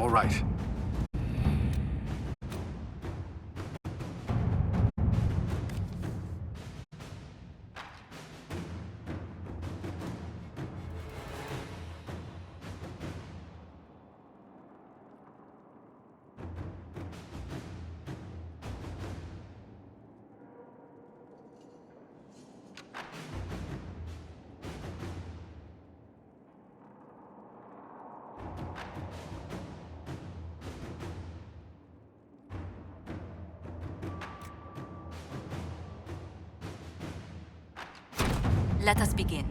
All right. Let us begin.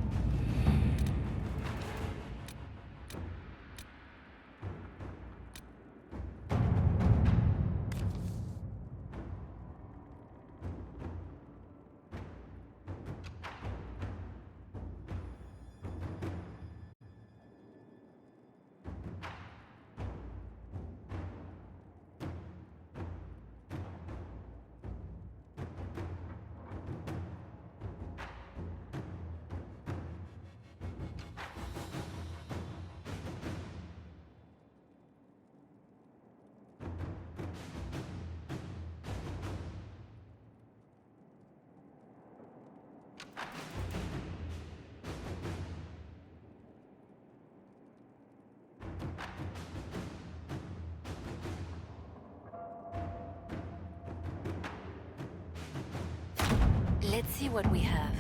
Let's see what we have.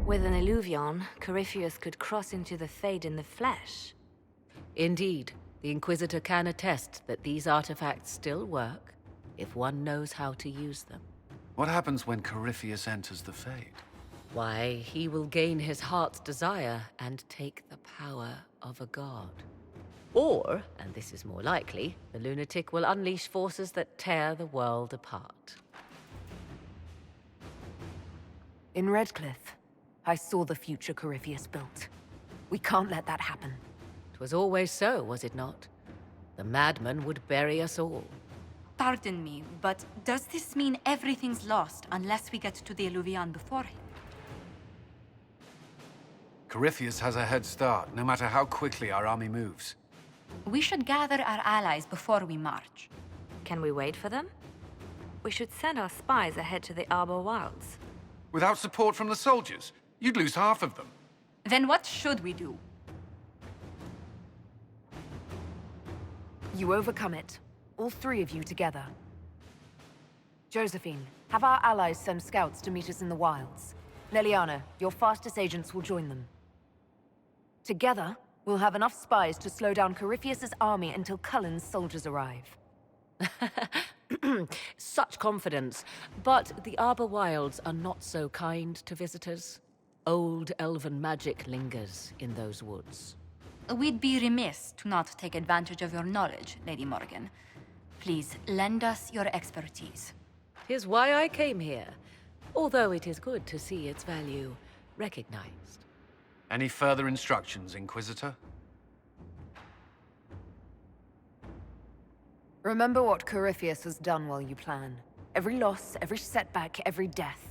With an illuvion, Corypheus could cross into the Fade in the flesh. Indeed, the Inquisitor can attest that these artifacts still work, if one knows how to use them. What happens when Corypheus enters the Fade? Why, he will gain his heart's desire and take the power of a god. Or, and this is more likely, the lunatic will unleash forces that tear the world apart. In Redcliffe, I saw the future Corypheus built. We can't let that happen. 'Twas always so, was it not? The madman would bury us all. Pardon me, but does this mean everything's lost unless we get to the Illuvian before him? Corypheus has a head start, no matter how quickly our army moves. We should gather our allies before we march. Can we wait for them? We should send our spies ahead to the Arbor Wilds. Without support from the soldiers, you'd lose half of them. Then what should we do? You overcome it. All three of you together. Josephine, have our allies send scouts to meet us in the wilds. Ellana, your fastest agents will join them. Together, we'll have enough spies to slow down Corypheus's army until Cullen's soldiers arrive. Such confidence. But the Arbor Wilds are not so kind to visitors. Old elven magic lingers in those woods. We'd be remiss to not take advantage of your knowledge, Lady Morgan. Please, lend us your expertise. 'Tis why I came here, although it is good to see its value recognized. Any further instructions, Inquisitor? Remember what Corypheus has done while you plan. Every loss, every setback, every death.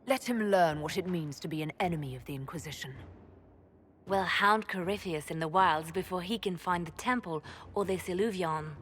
Let him learn what it means to be an enemy of the Inquisition. We'll hound Corypheus in the wilds before he can find the temple or this Illuvion.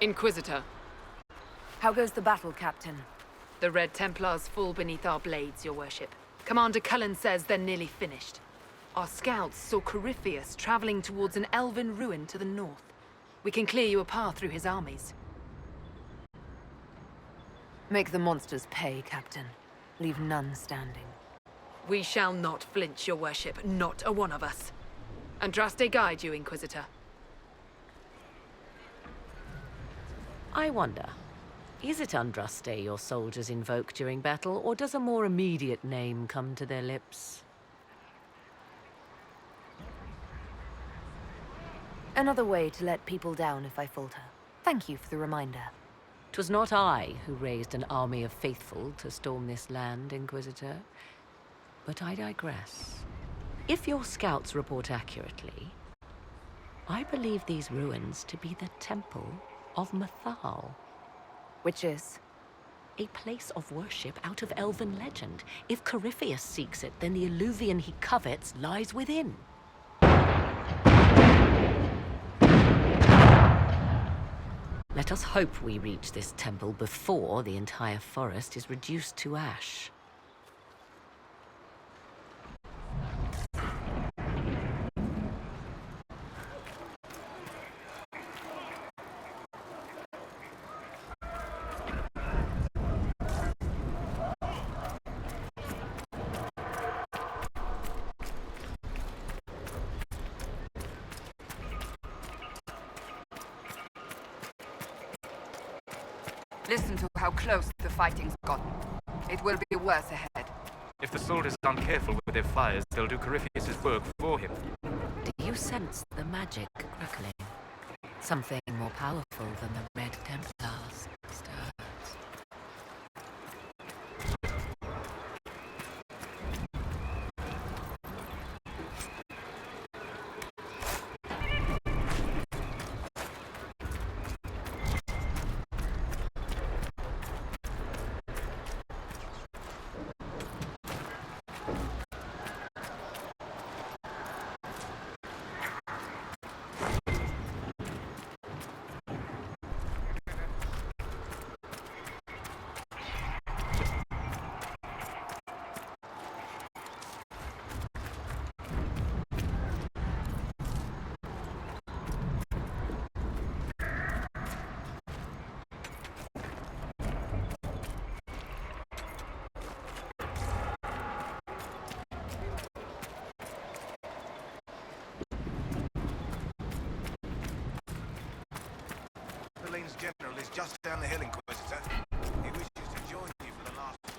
Inquisitor. How goes the battle, Captain? The Red Templars fall beneath our blades, your worship. Commander Cullen says they're nearly finished. Our scouts saw Corypheus traveling towards an elven ruin to the north. We can clear you a path through his armies. Make the monsters pay, Captain. Leave none standing. We shall not flinch, your worship, not a one of us. Andraste guide you, Inquisitor. I wonder, is it Andraste your soldiers invoke during battle, or does a more immediate name come to their lips? Another way to let people down if I falter. Thank you for the reminder. 'Twas not I who raised an army of faithful to storm this land, Inquisitor. But I digress. If your scouts report accurately, I believe these ruins to be the Temple of Mathal. Which is? A place of worship out of elven legend. If Corypheus seeks it, then the alluvion he covets lies within. Let us hope we reach this temple before the entire forest is reduced to ash. Listen to how close the fighting's gotten. It will be worse ahead. If the soldiers aren't careful with their fires, they'll do Corypheus' work for him. Do you sense the magic crackling? Something more powerful than the Red Templars stirs. Lane's general is just down the hill, Inquisitor. He wishes to join you for the last push.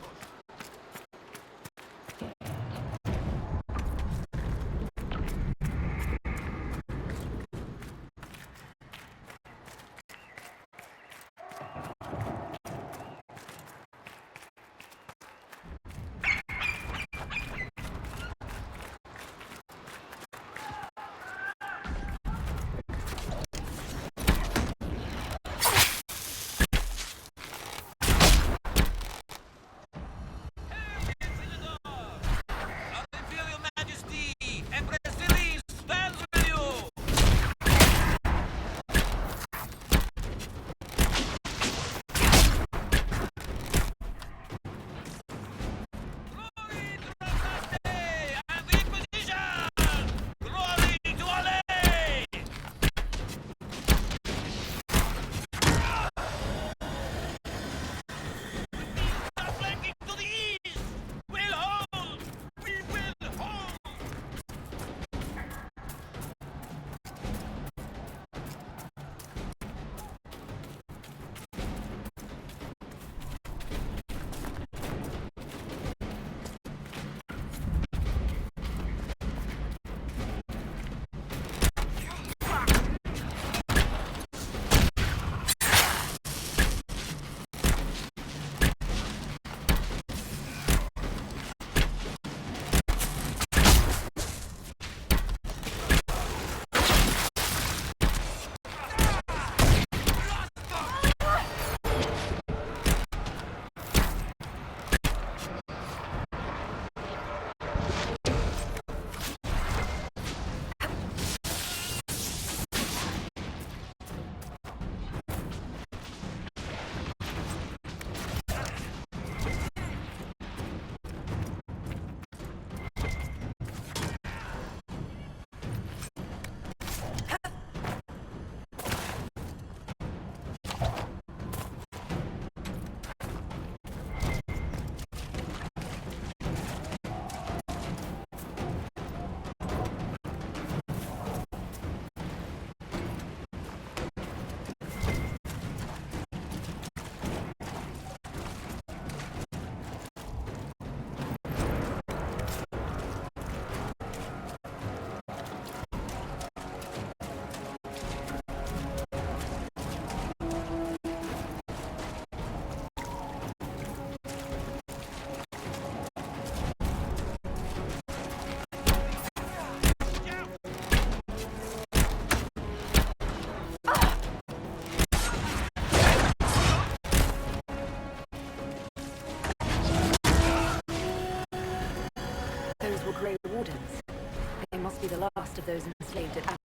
be the last of those enslaved at Adamant.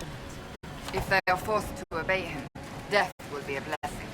If they are forced to obey him, death will be a blessing.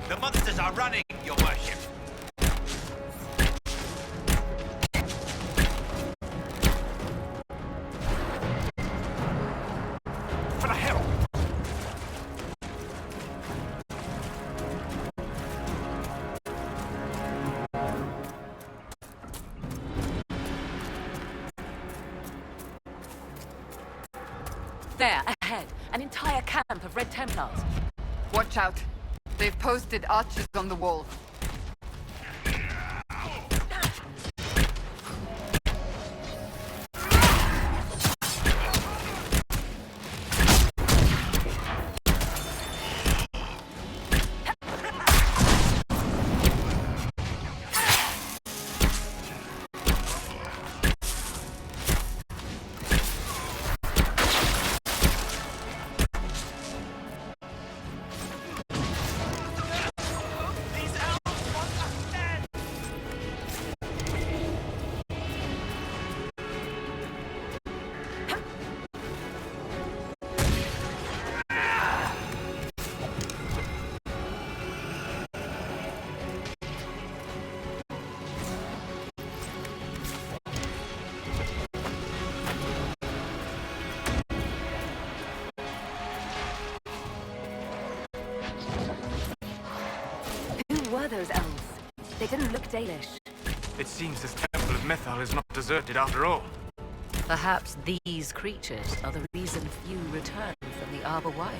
The monsters are running, your worship. For the hell! There, ahead, an entire camp of Red Templars. Watch out. They've posted archers on the wall. Who were those elves? They didn't look Dalish. It seems this temple of Methal is not deserted after all. Perhaps these creatures are the reason few return from the Arbor Wilds.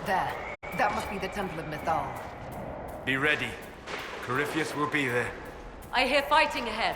There. That must be the Temple of Mythal. Be ready. Corypheus will be there. I hear fighting ahead.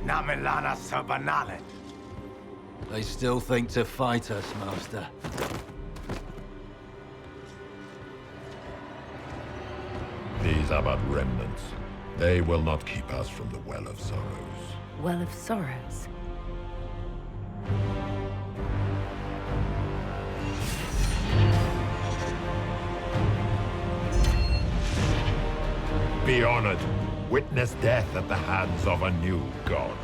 Not Ellana so banale. They still think to fight us, Master. These are but remnants. They will not keep us from the Well of Sorrows. Well of Sorrows. Be honored. Witness death at the hands of a new god.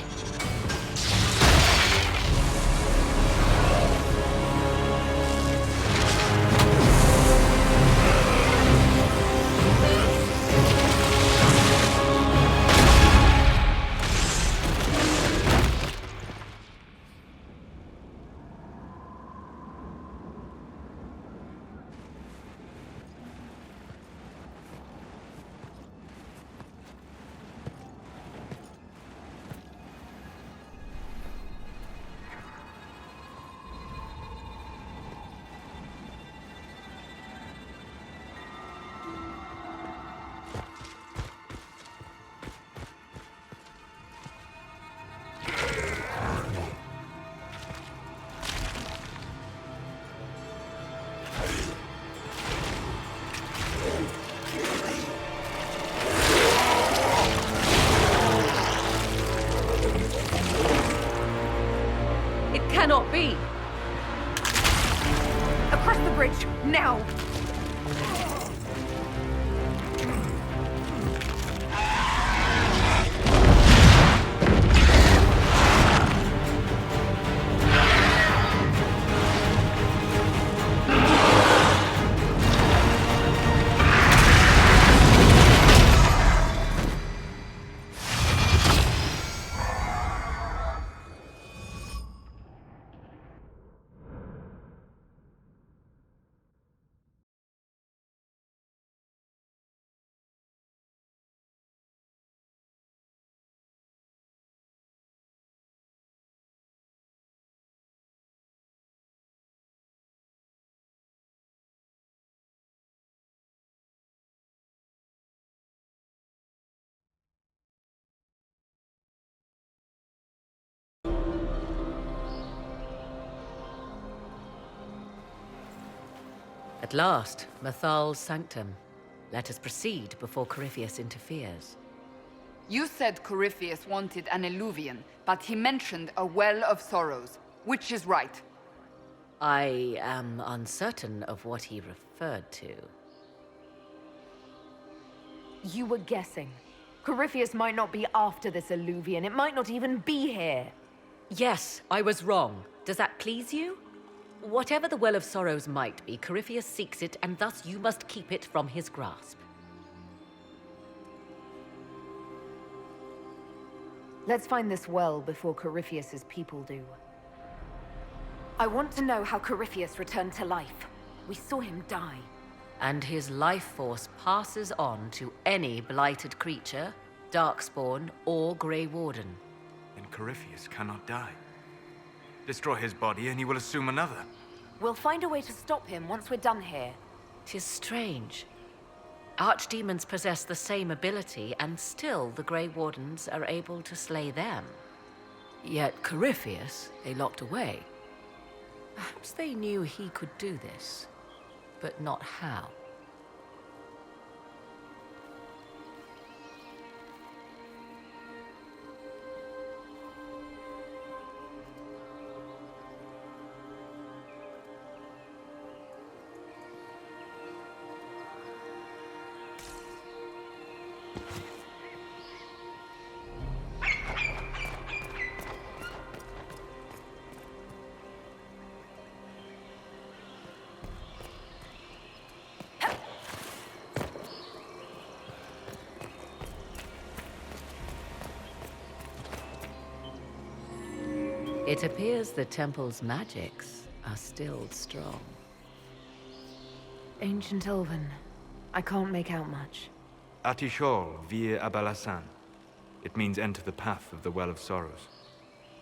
Cannot be! Across the bridge, now! At last, Mythal's sanctum. Let us proceed before Corypheus interferes. You said Corypheus wanted an eluvian, but he mentioned a Well of Sorrows. Which is right? I am uncertain of what he referred to. You were guessing. Corypheus might not be after this eluvian. It might not even be here. Yes, I was wrong. Does that please you? Whatever the Well of Sorrows might be, Corypheus seeks it, and thus you must keep it from his grasp. Let's find this well before Corypheus's people do. I want to know how Corypheus returned to life. We saw him die. And his life force passes on to any blighted creature, Darkspawn, or Grey Warden. Then Corypheus cannot die. Destroy his body and he will assume another. We'll find a way to stop him once we're done here. 'Tis strange. Archdemons possess the same ability, and still the Grey Wardens are able to slay them. Yet Corypheus they locked away. Perhaps they knew he could do this, but not how. It appears the temple's magics are still strong. Ancient Elven. I can't make out much. Atishol vir Abalasan. It means enter the path of the Well of Sorrows.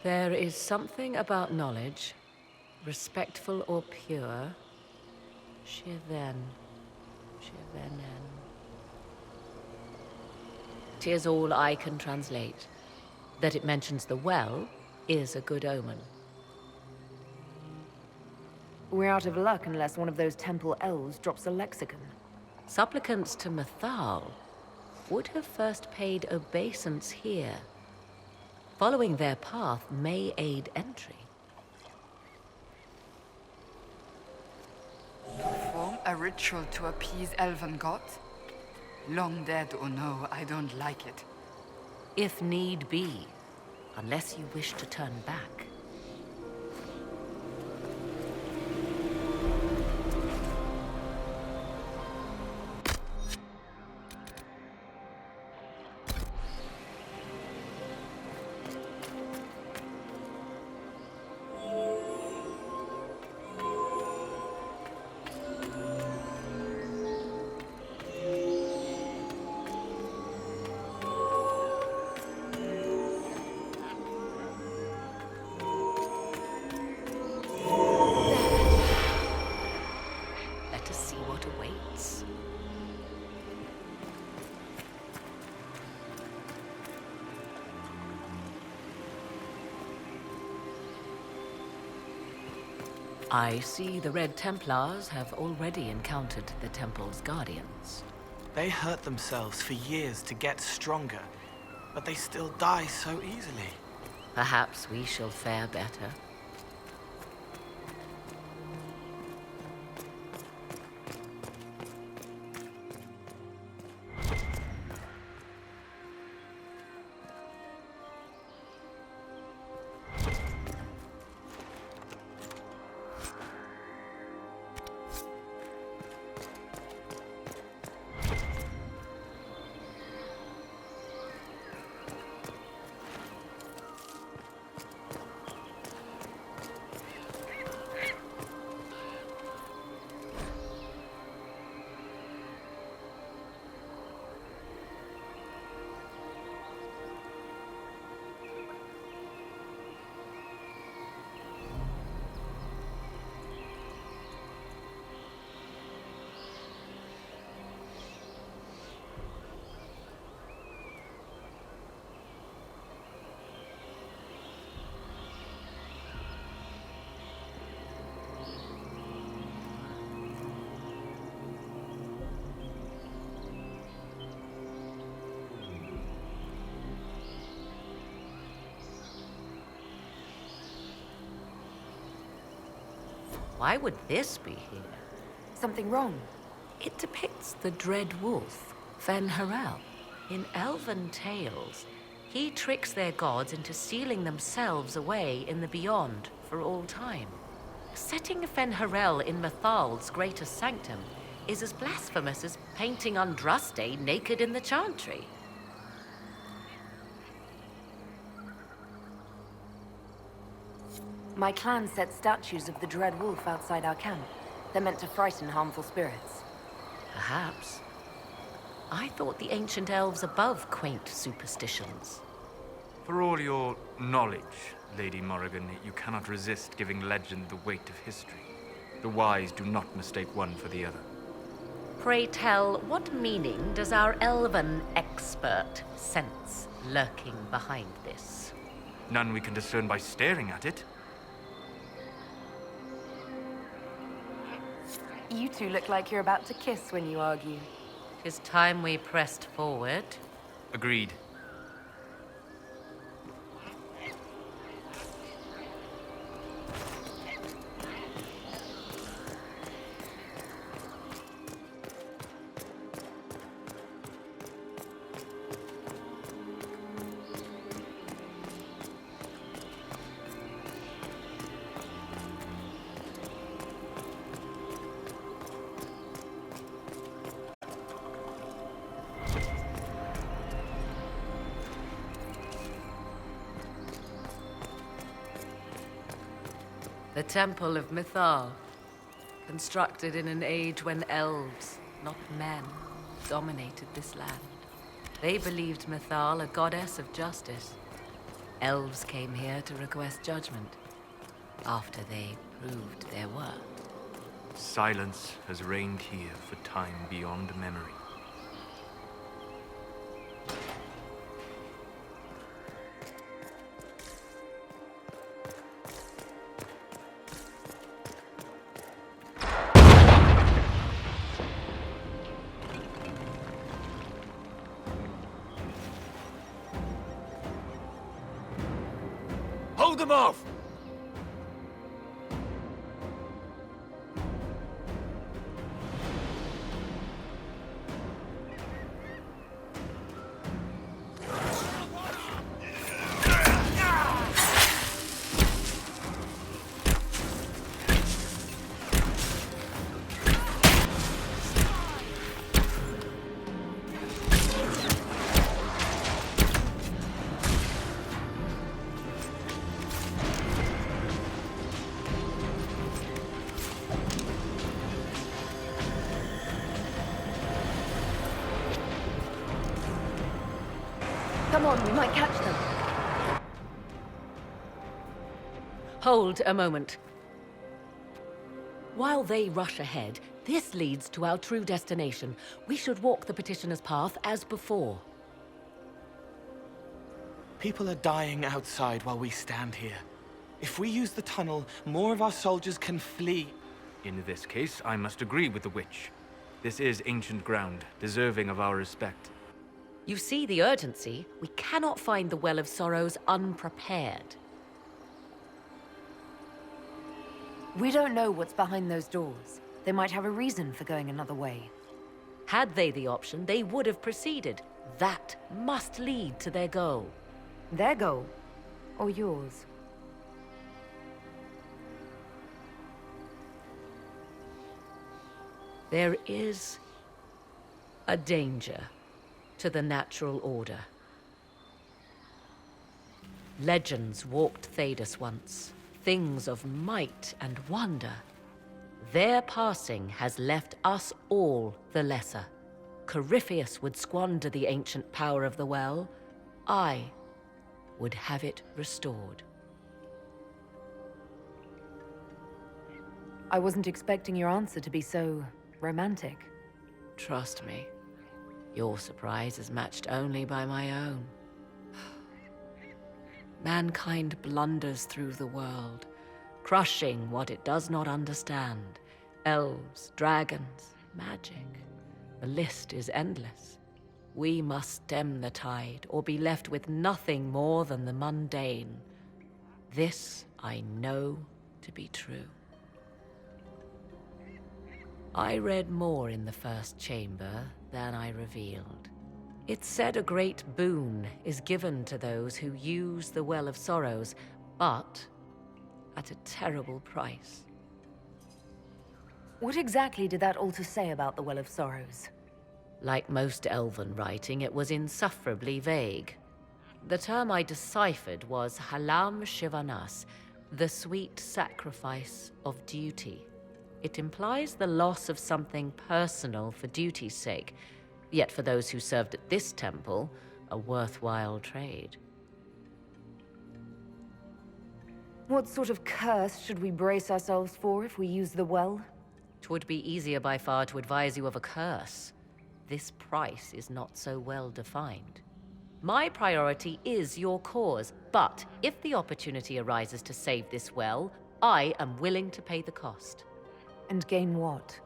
There is something about knowledge, respectful or pure. Shiven. Shivenen. 'Tis all I can translate. That it mentions the well is a good omen. We're out of luck unless one of those temple elves drops a lexicon. Supplicants to Mythal would have first paid obeisance here. Following their path may aid entry. Perform a ritual to appease elven gods? Long dead or no, I don't like it. If need be, unless you wish to turn back. Let us see what awaits. I see the Red Templars have already encountered the Temple's guardians. They hurt themselves for years to get stronger, but they still die so easily. Perhaps we shall fare better. Why would this be here? Something wrong? It depicts the dread wolf, Fen-Harel. In elven tales, he tricks their gods into sealing themselves away in the beyond for all time. Setting Fen-Harel in Mythal's greatest sanctum is as blasphemous as painting Andraste naked in the chantry. My clan set statues of the Dread Wolf outside our camp. They're meant to frighten harmful spirits. Perhaps. I thought the ancient elves above quaint superstitions. For all your knowledge, Lady Morrigan, you cannot resist giving legend the weight of history. The wise do not mistake one for the other. Pray tell, what meaning does our elven expert sense lurking behind this? None we can discern by staring at it. You two look like you're about to kiss when you argue. 'Tis time we pressed forward. Agreed. The Temple of Mythal, constructed in an age when elves, not men, dominated this land. They believed Mythal a goddess of justice. Elves came here to request judgment, after they proved their worth. Silence has reigned here for time beyond memory. Hold them off! Come on, we might catch them. Hold a moment. While they rush ahead, this leads to our true destination. We should walk the petitioner's path as before. People are dying outside while we stand here. If we use the tunnel, more of our soldiers can flee. In this case, I must agree with the witch. This is ancient ground, deserving of our respect. You see the urgency? We cannot find the Well of Sorrows unprepared. We don't know what's behind those doors. They might have a reason for going another way. Had they the option, they would have proceeded. That must lead to their goal. Their goal? Or yours? There is a danger to the natural order. Legends walked Thedas once, things of might and wonder. Their passing has left us all the lesser. Corypheus would squander the ancient power of the well. I would have it restored. I wasn't expecting your answer to be so romantic. Trust me, your surprise is matched only by my own. Mankind blunders through the world, crushing what it does not understand. Elves, dragons, magic. The list is endless. We must stem the tide, or be left with nothing more than the mundane. This I know to be true. I read more in the first chamber than I revealed. It said a great boon is given to those who use the Well of Sorrows, but at a terrible price. What exactly did that altar say about the Well of Sorrows? Like most elven writing, it was insufferably vague. The term I deciphered was Halam Shivanas, the sweet sacrifice of duty. It implies the loss of something personal for duty's sake, yet for those who served at this temple, a worthwhile trade. What sort of curse should we brace ourselves for if we use the well? 'Twould be easier by far to advise you of a curse. This price is not so well defined. My priority is your cause, but if the opportunity arises to save this well, I am willing to pay the cost. And gain what?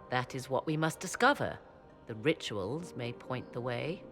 That is what we must discover. The rituals may point the way.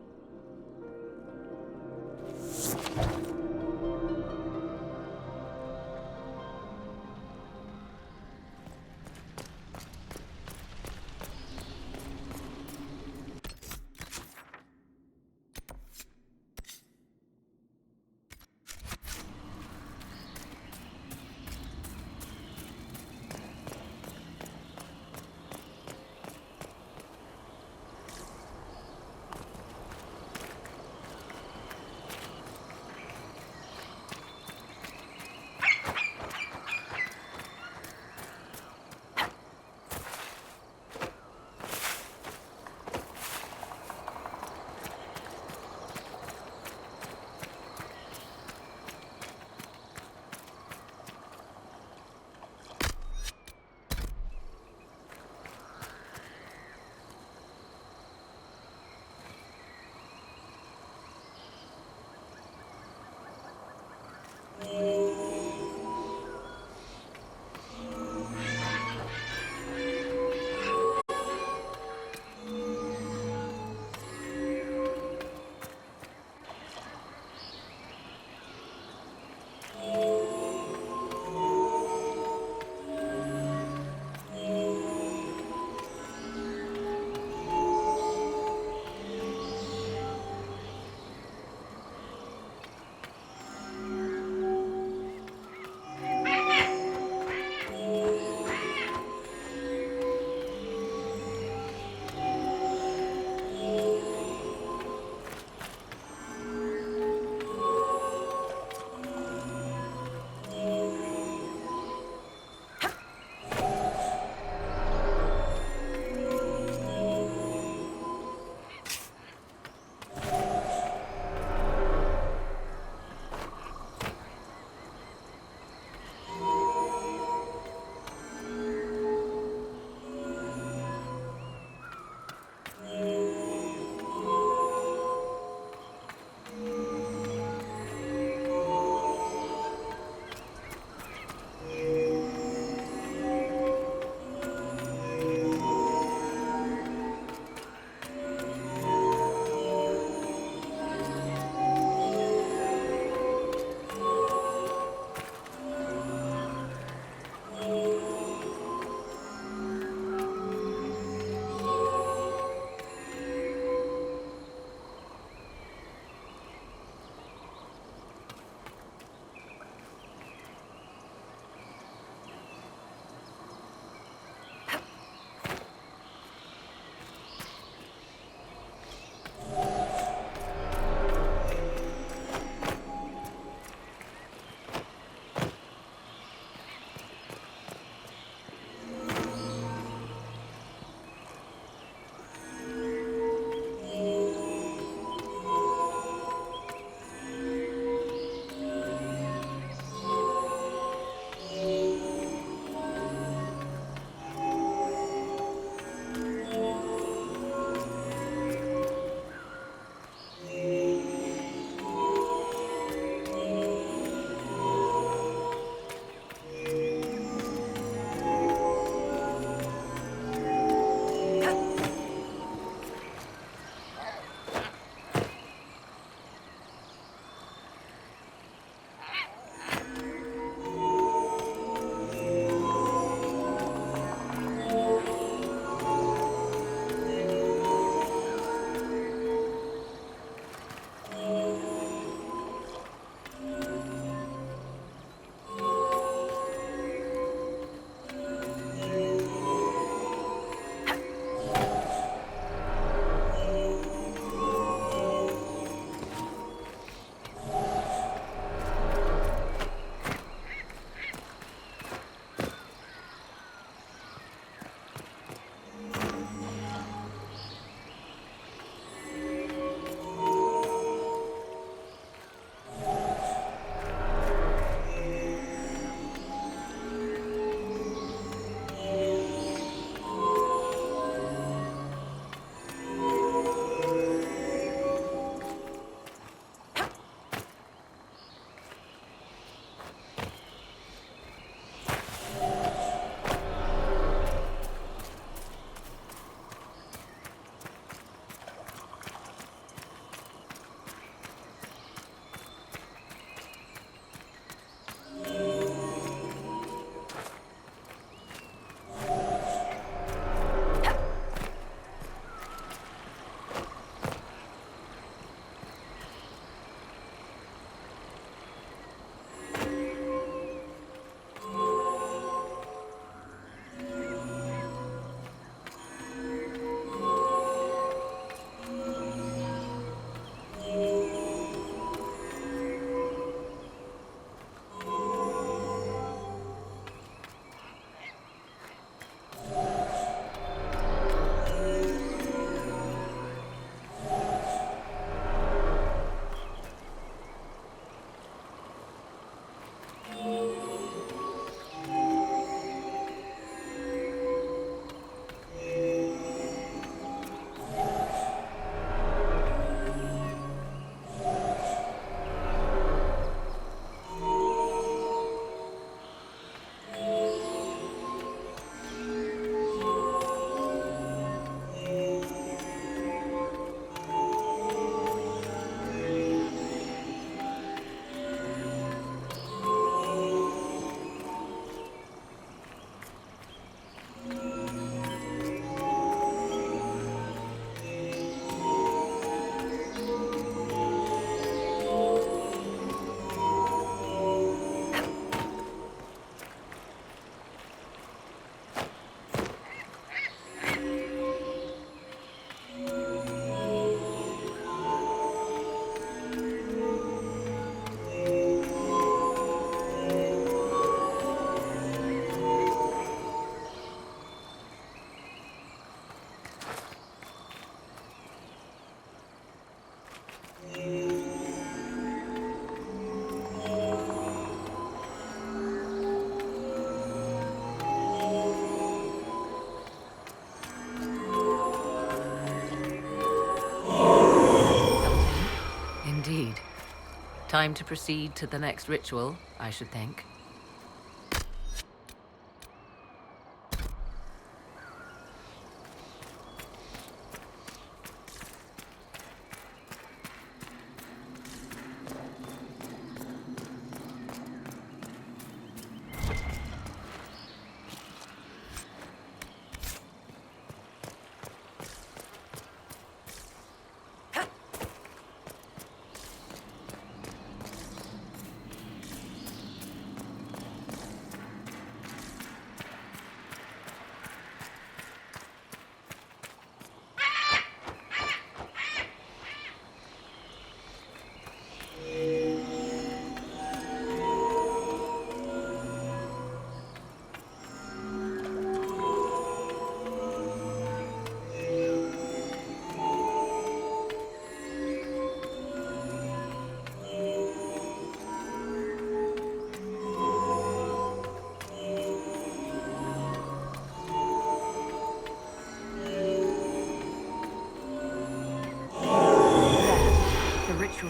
Time to proceed to the next ritual, I should think.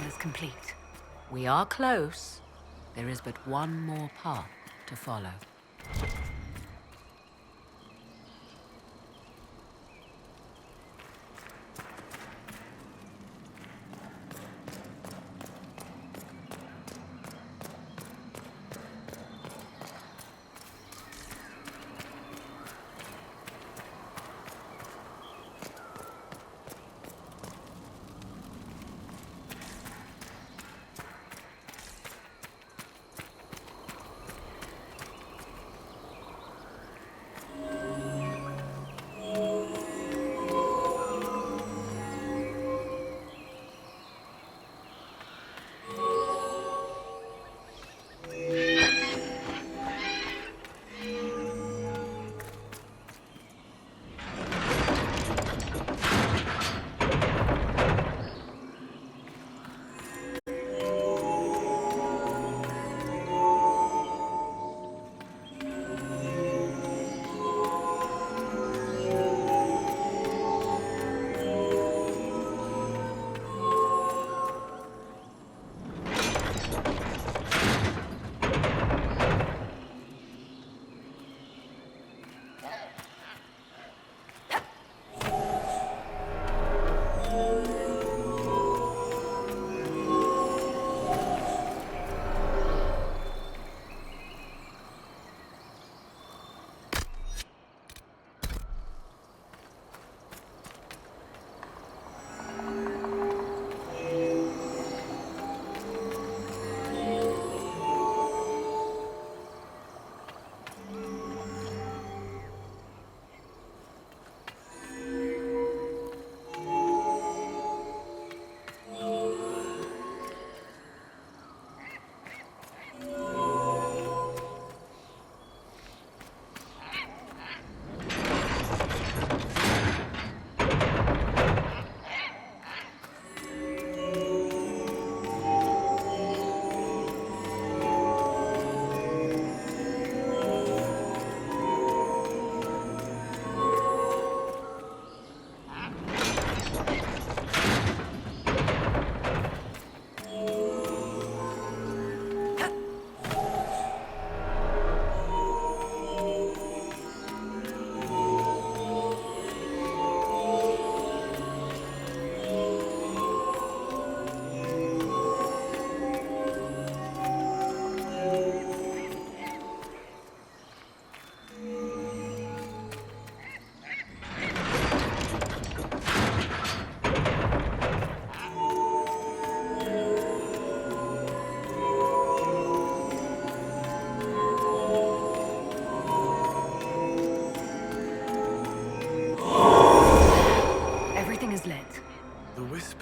Is complete. We are close. There is but one more path to follow.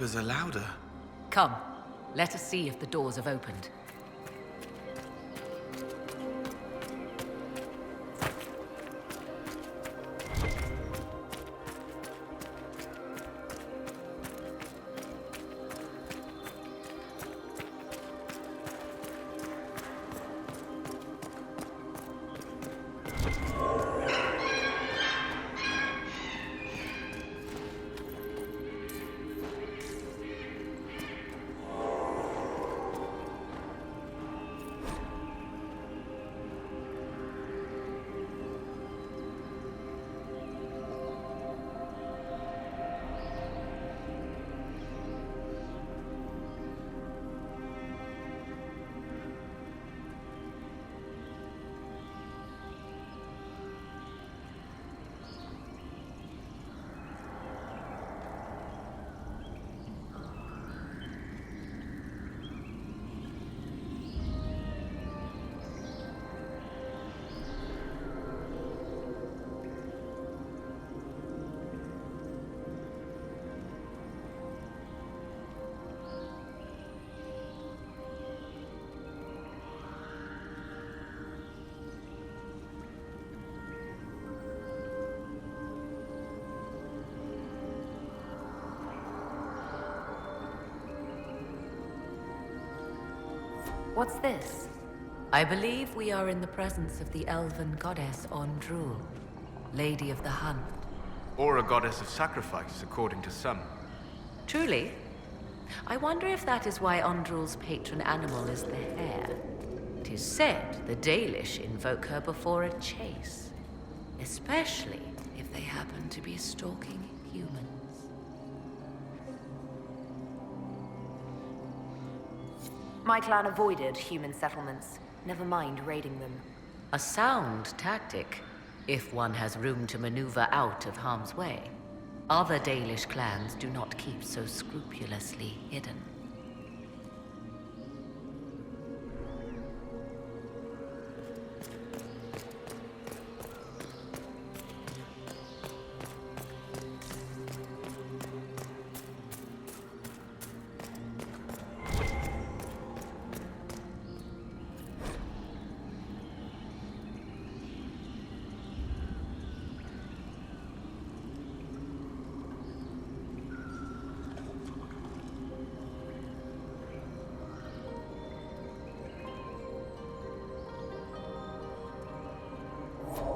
whispers are louder. Come, let us see if the doors have opened. What's this? I believe we are in the presence of the elven goddess Rouge, Lady of the Hunt. Or a goddess of sacrifice, according to some. Truly? I wonder if that is why Rouge's patron animal is the hare. It is said the Dalish invoke her before a chase, especially if they happen to be stalking humans. My clan avoided human settlements. Never mind raiding them. A sound tactic, if one has room to maneuver out of harm's way. Other Dalish clans do not keep so scrupulously hidden.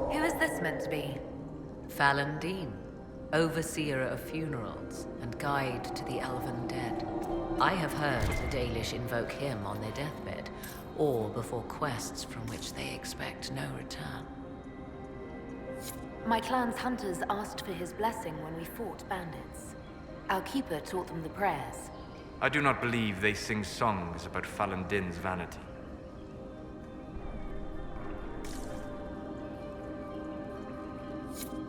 Who is this meant to be? Fallandine, overseer of funerals and guide to the elven dead. I have heard the Dalish invoke him on their deathbed, or before quests from which they expect no return. My clan's hunters asked for his blessing when we fought bandits. Our keeper taught them the prayers. I do not believe they sing songs about Fallandin's vanity.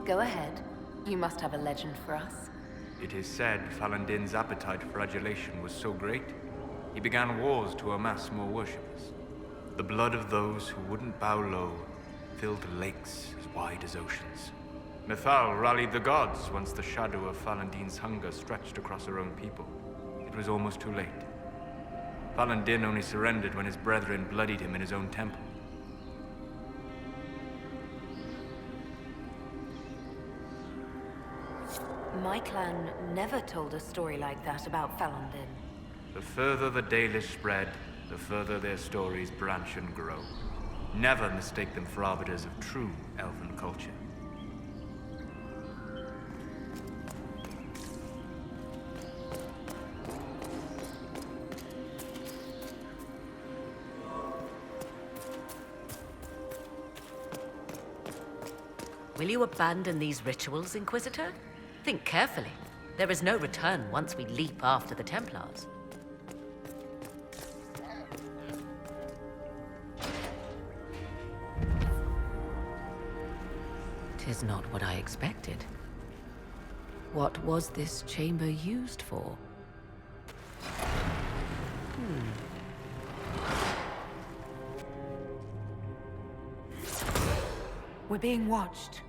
Go ahead. You must have a legend for us. It is said Fallandin's appetite for adulation was so great, he began wars to amass more worshippers. The blood of those who wouldn't bow low filled lakes as wide as oceans. Mythal rallied the gods once the shadow of Fallandin's hunger stretched across her own people. It was almost too late. Fallandin only surrendered when his brethren bloodied him in his own temple. My clan never told a story like that about Fallandin. The further the Dalish spread, the further their stories branch and grow. Never mistake them for arbiters of true elven culture. Will you abandon these rituals, Inquisitor? Think carefully. There is no return once we leap after the Templars. Tis not what I expected. What was this chamber used for? We're being watched.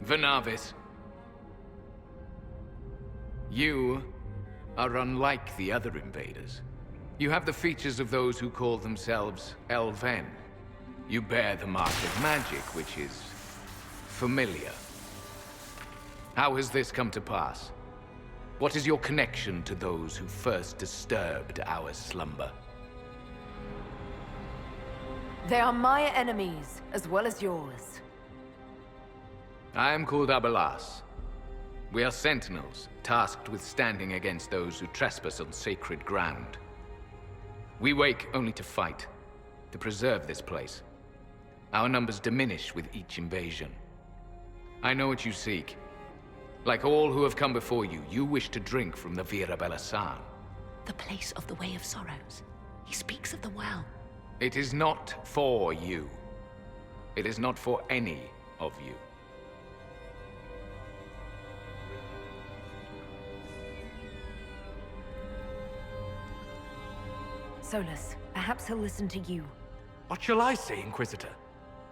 Venavis. You are unlike the other invaders. You have the features of those who call themselves Elven. You bear the mark of magic, which is familiar. How has this come to pass? What is your connection to those who first disturbed our slumber? They are my enemies, as well as yours. I am called Abelas. We are sentinels, tasked with standing against those who trespass on sacred ground. We wake only to fight, to preserve this place. Our numbers diminish with each invasion. I know what you seek. Like all who have come before you, you wish to drink from the Vira Belasan. The place of the Way of Sorrows. He speaks of the well. It is not for you. It is not for any of you. Solas, perhaps he'll listen to you. What shall I say, Inquisitor?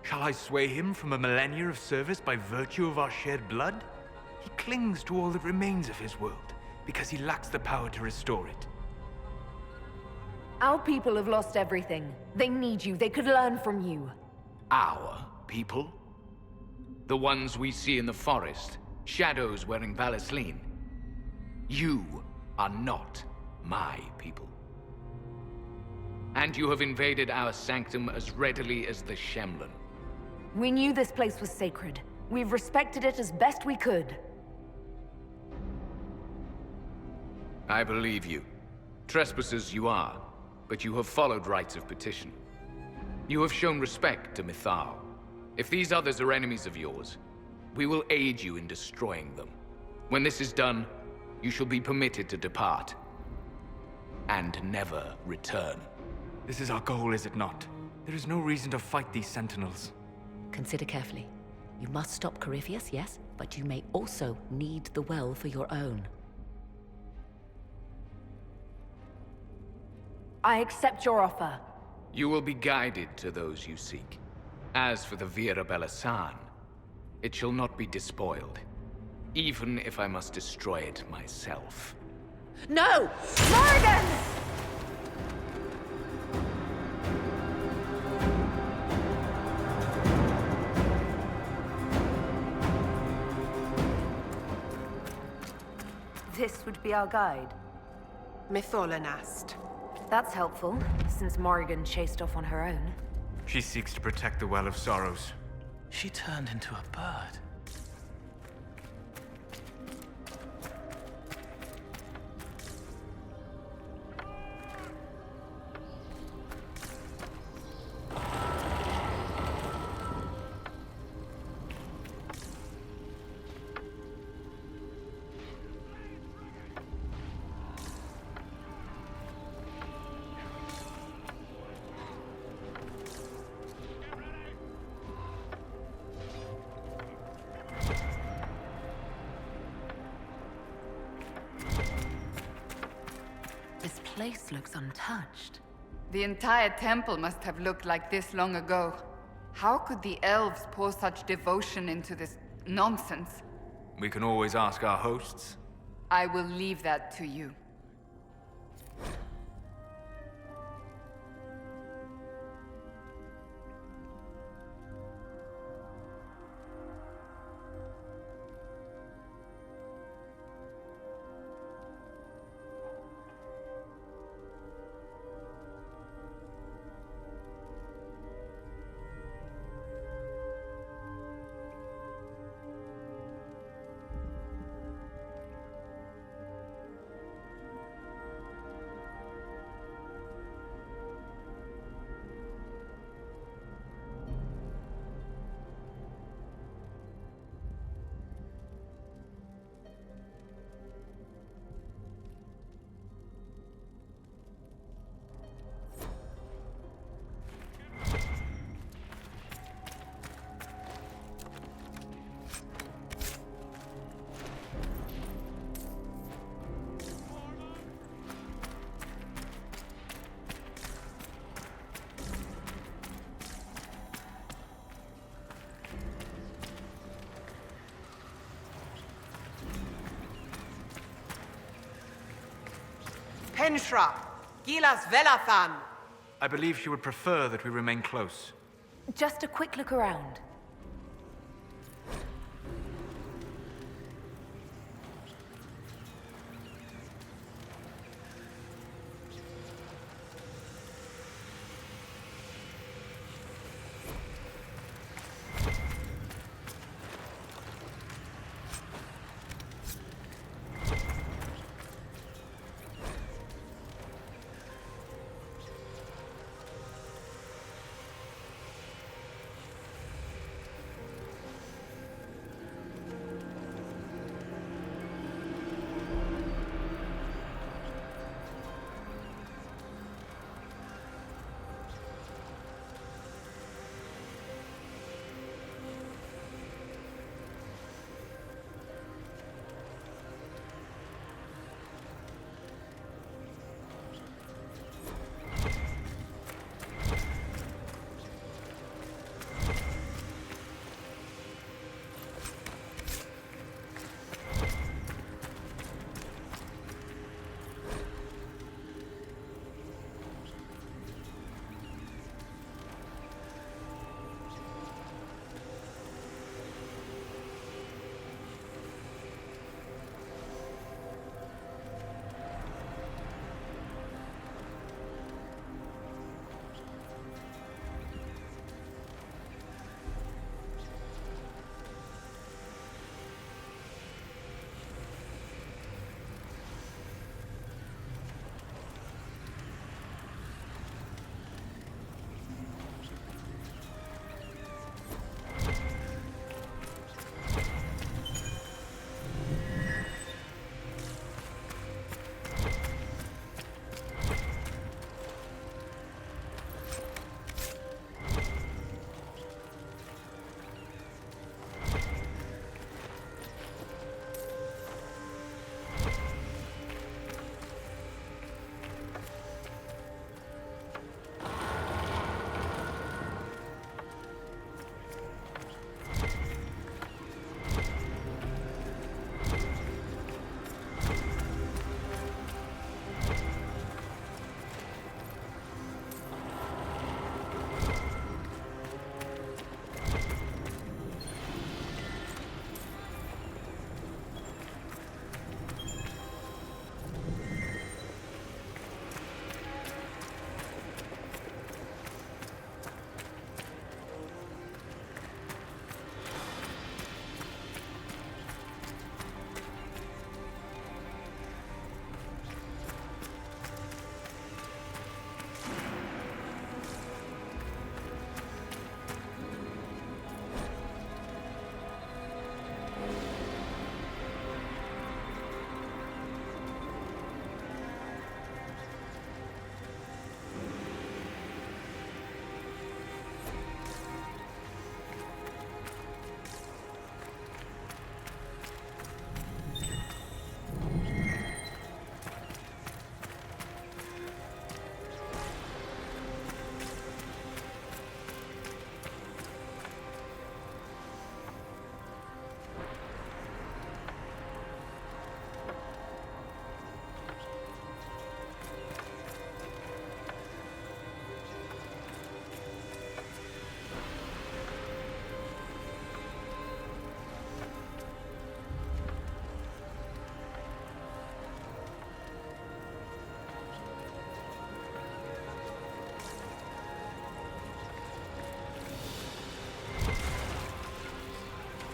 Shall I sway him from a millennia of service by virtue of our shared blood? He clings to all that remains of his world, because he lacks the power to restore it. Our people have lost everything. They need you. They could learn from you. Our people? The ones we see in the forest, shadows wearing Valisleen. You are not my people. And you have invaded our sanctum as readily as the Shemlin. We knew this place was sacred. We've respected it as best we could. I believe you. Trespassers you are, but you have followed rites of petition. You have shown respect to Mythal. If these others are enemies of yours, we will aid you in destroying them. When this is done, you shall be permitted to depart. And never return. This is our goal, is it not? There is no reason to fight these sentinels. Consider carefully. You must stop Corypheus, yes, but you may also need the well for your own. I accept your offer. You will be guided to those you seek. As for the Vira Bellasan, it shall not be despoiled, even if I must destroy it myself. No! Morgan! This would be our guide. Mytholanast. That's helpful, since Morrigan chased off on her own. She seeks to protect the Well of Sorrows. She turned into a bird. This place looks untouched. The entire temple must have looked like this long ago. How could the elves pour such devotion into this nonsense? We can always ask our hosts. I will leave that to you. Penshra! Gilas Velathan! I believe she would prefer that we remain close. Just a quick look around.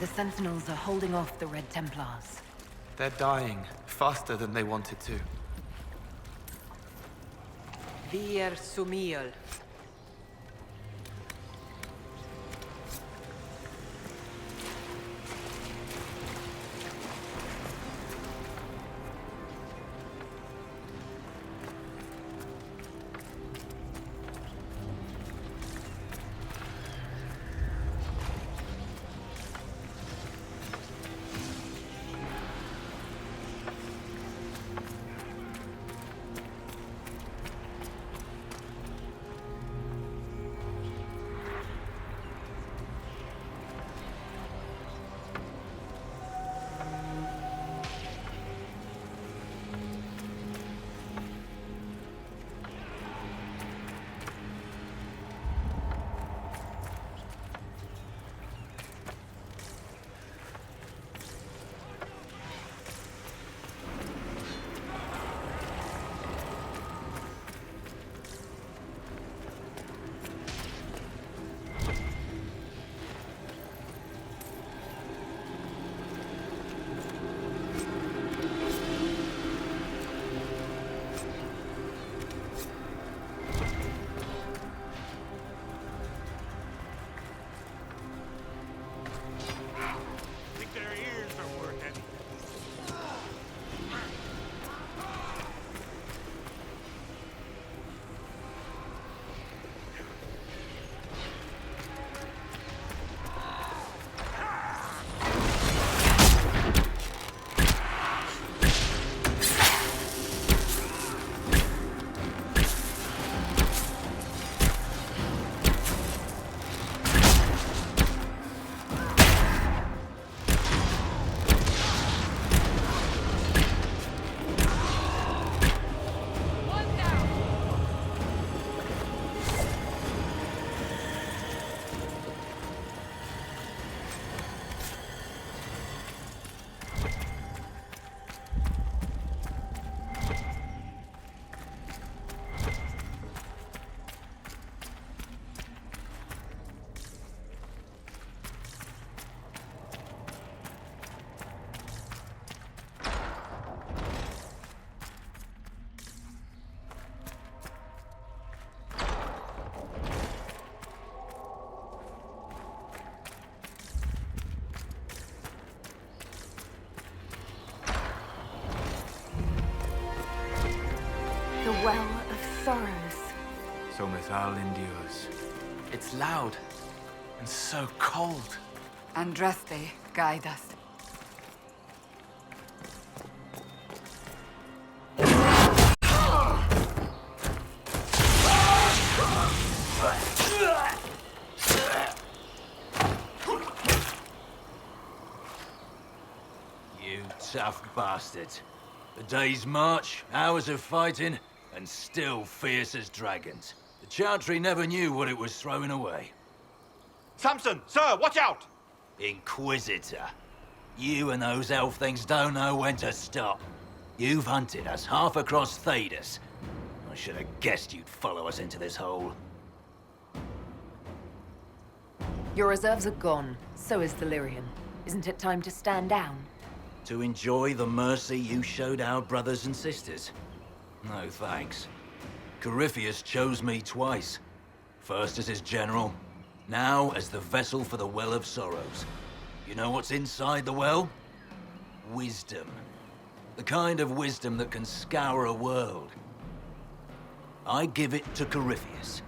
The Sentinels are holding off the Red Templars. They're dying faster than they wanted to. Vir Sumiel. The Well of Sorrows. So Mythal endures. It's loud and so cold. Andraste, guide us. You tough bastard. A day's march, hours of fighting, and still fierce as dragons. The Chantry never knew what it was throwing away. Samson, sir, watch out! Inquisitor. You and those elf things don't know when to stop. You've hunted us half across Thedas. I should have guessed you'd follow us into this hole. Your reserves are gone. So is Delirium. Isn't it time to stand down? To enjoy the mercy you showed our brothers and sisters? No thanks. Corypheus chose me twice. First as his general, now as the vessel for the Well of Sorrows. You know what's inside the well? Wisdom. The kind of wisdom that can scour a world. I give it to Corypheus,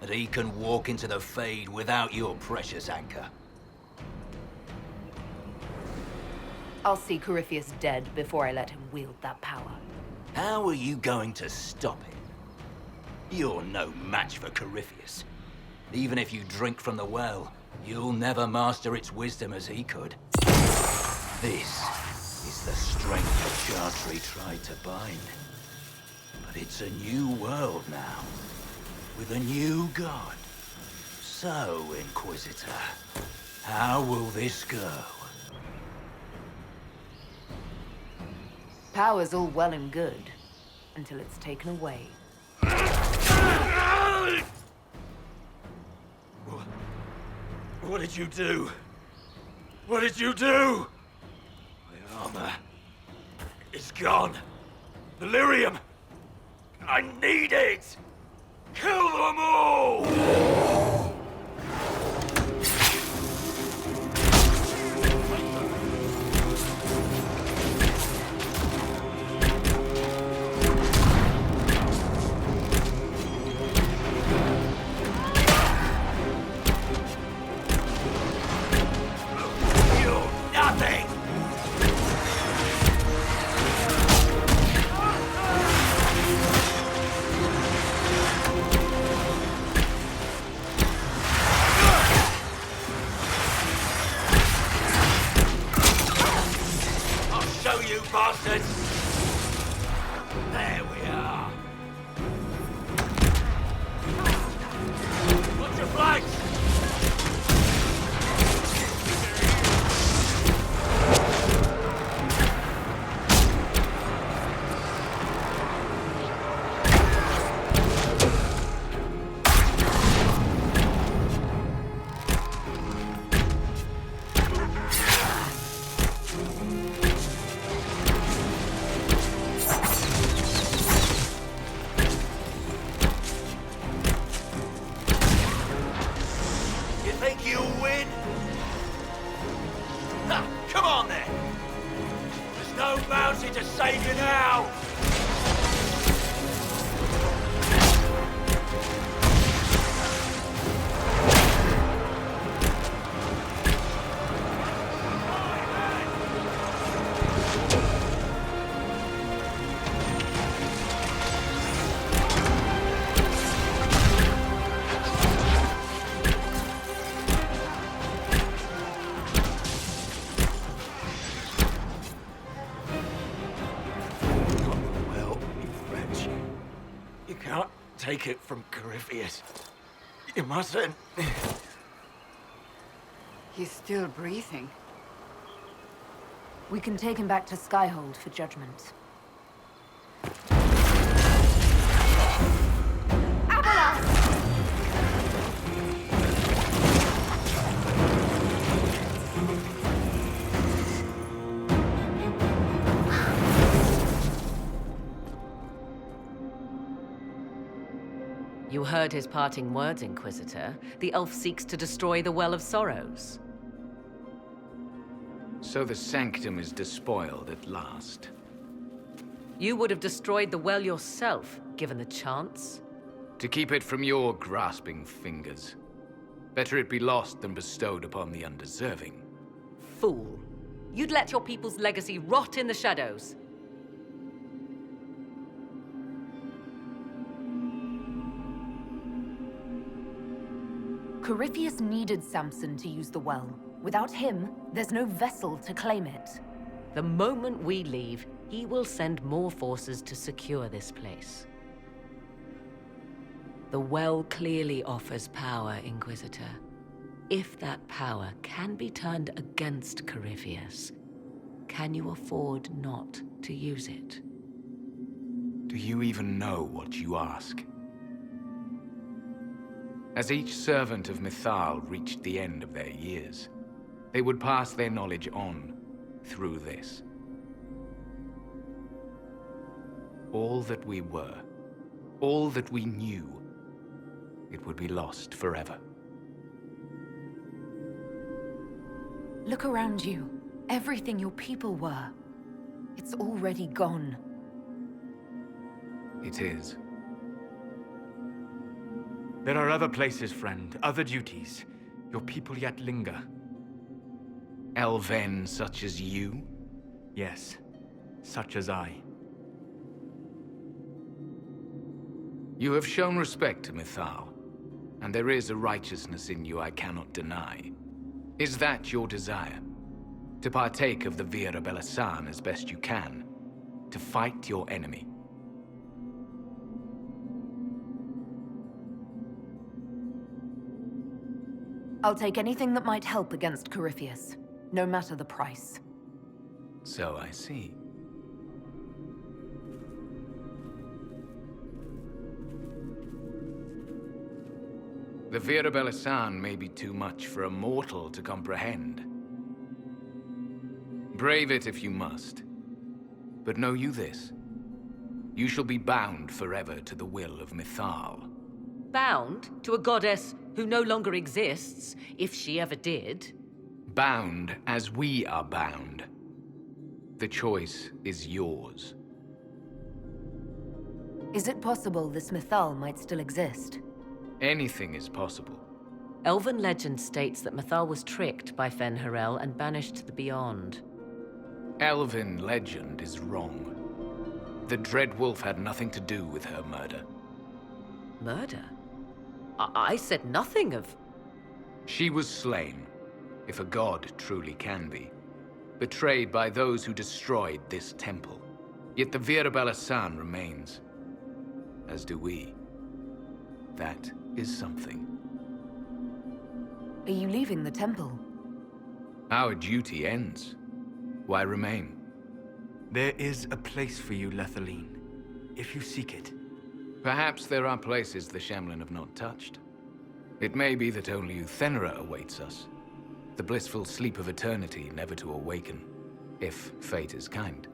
that he can walk into the Fade without your precious anchor. I'll see Corypheus dead before I let him wield that power. How are you going to stop him? You're no match for Corypheus. Even if you drink from the well, you'll never master its wisdom as he could. This is the strength the Chantry tried to bind. But it's a new world now, with a new god. So, Inquisitor, how will this go? Power's all well and good, until it's taken away. What did you do? What did you do? My armor is gone. Delirium! I need it! Kill them all! There we are. Watch your flanks! To save you now! Take it from Corypheus. You mustn't. He's still breathing. We can take him back to Skyhold for judgment. You heard his parting words, Inquisitor. The elf seeks to destroy the Well of Sorrows. So the Sanctum is despoiled at last. You would have destroyed the well yourself, given the chance. To keep it from your grasping fingers. Better it be lost than bestowed upon the undeserving. Fool. You'd let your people's legacy rot in the shadows. Corypheus needed Samson to use the well. Without him, there's no vessel to claim it. The moment we leave, he will send more forces to secure this place. The well clearly offers power, Inquisitor. If that power can be turned against Corypheus, can you afford not to use it? Do you even know what you ask? As each servant of Mythal reached the end of their years, they would pass their knowledge on through this. All that we were, all that we knew, it would be lost forever. Look around you. Everything your people were. It's already gone. It is. There are other places, friend, other duties. Your people yet linger. Elven such as you? Yes, such as I. You have shown respect to Mythal, and there is a righteousness in you I cannot deny. Is that your desire? To partake of the Vira Belasan as best you can? To fight your enemy? I'll take anything that might help against Corypheus, no matter the price. So I see. The Vira Belasan may be too much for a mortal to comprehend. Brave it if you must. But know you this. You shall be bound forever to the will of Mythal. Bound to a goddess who no longer exists, if she ever did. Bound as we are bound. The choice is yours. Is it possible this Mythal might still exist? Anything is possible. Elven legend states that Mythal was tricked by Fen-Harel and banished to the Beyond. Elven legend is wrong. The Dread Wolf had nothing to do with her murder. Murder? I said nothing of... She was slain, if a god truly can be. Betrayed by those who destroyed this temple. Yet the Virabella San remains. As do we. That is something. Are you leaving the temple? Our duty ends. Why remain? There is a place for you, Lavellan, if you seek it. Perhaps there are places the Shamlin have not touched. It may be that only Uthenera awaits us. The blissful sleep of eternity never to awaken, if fate is kind.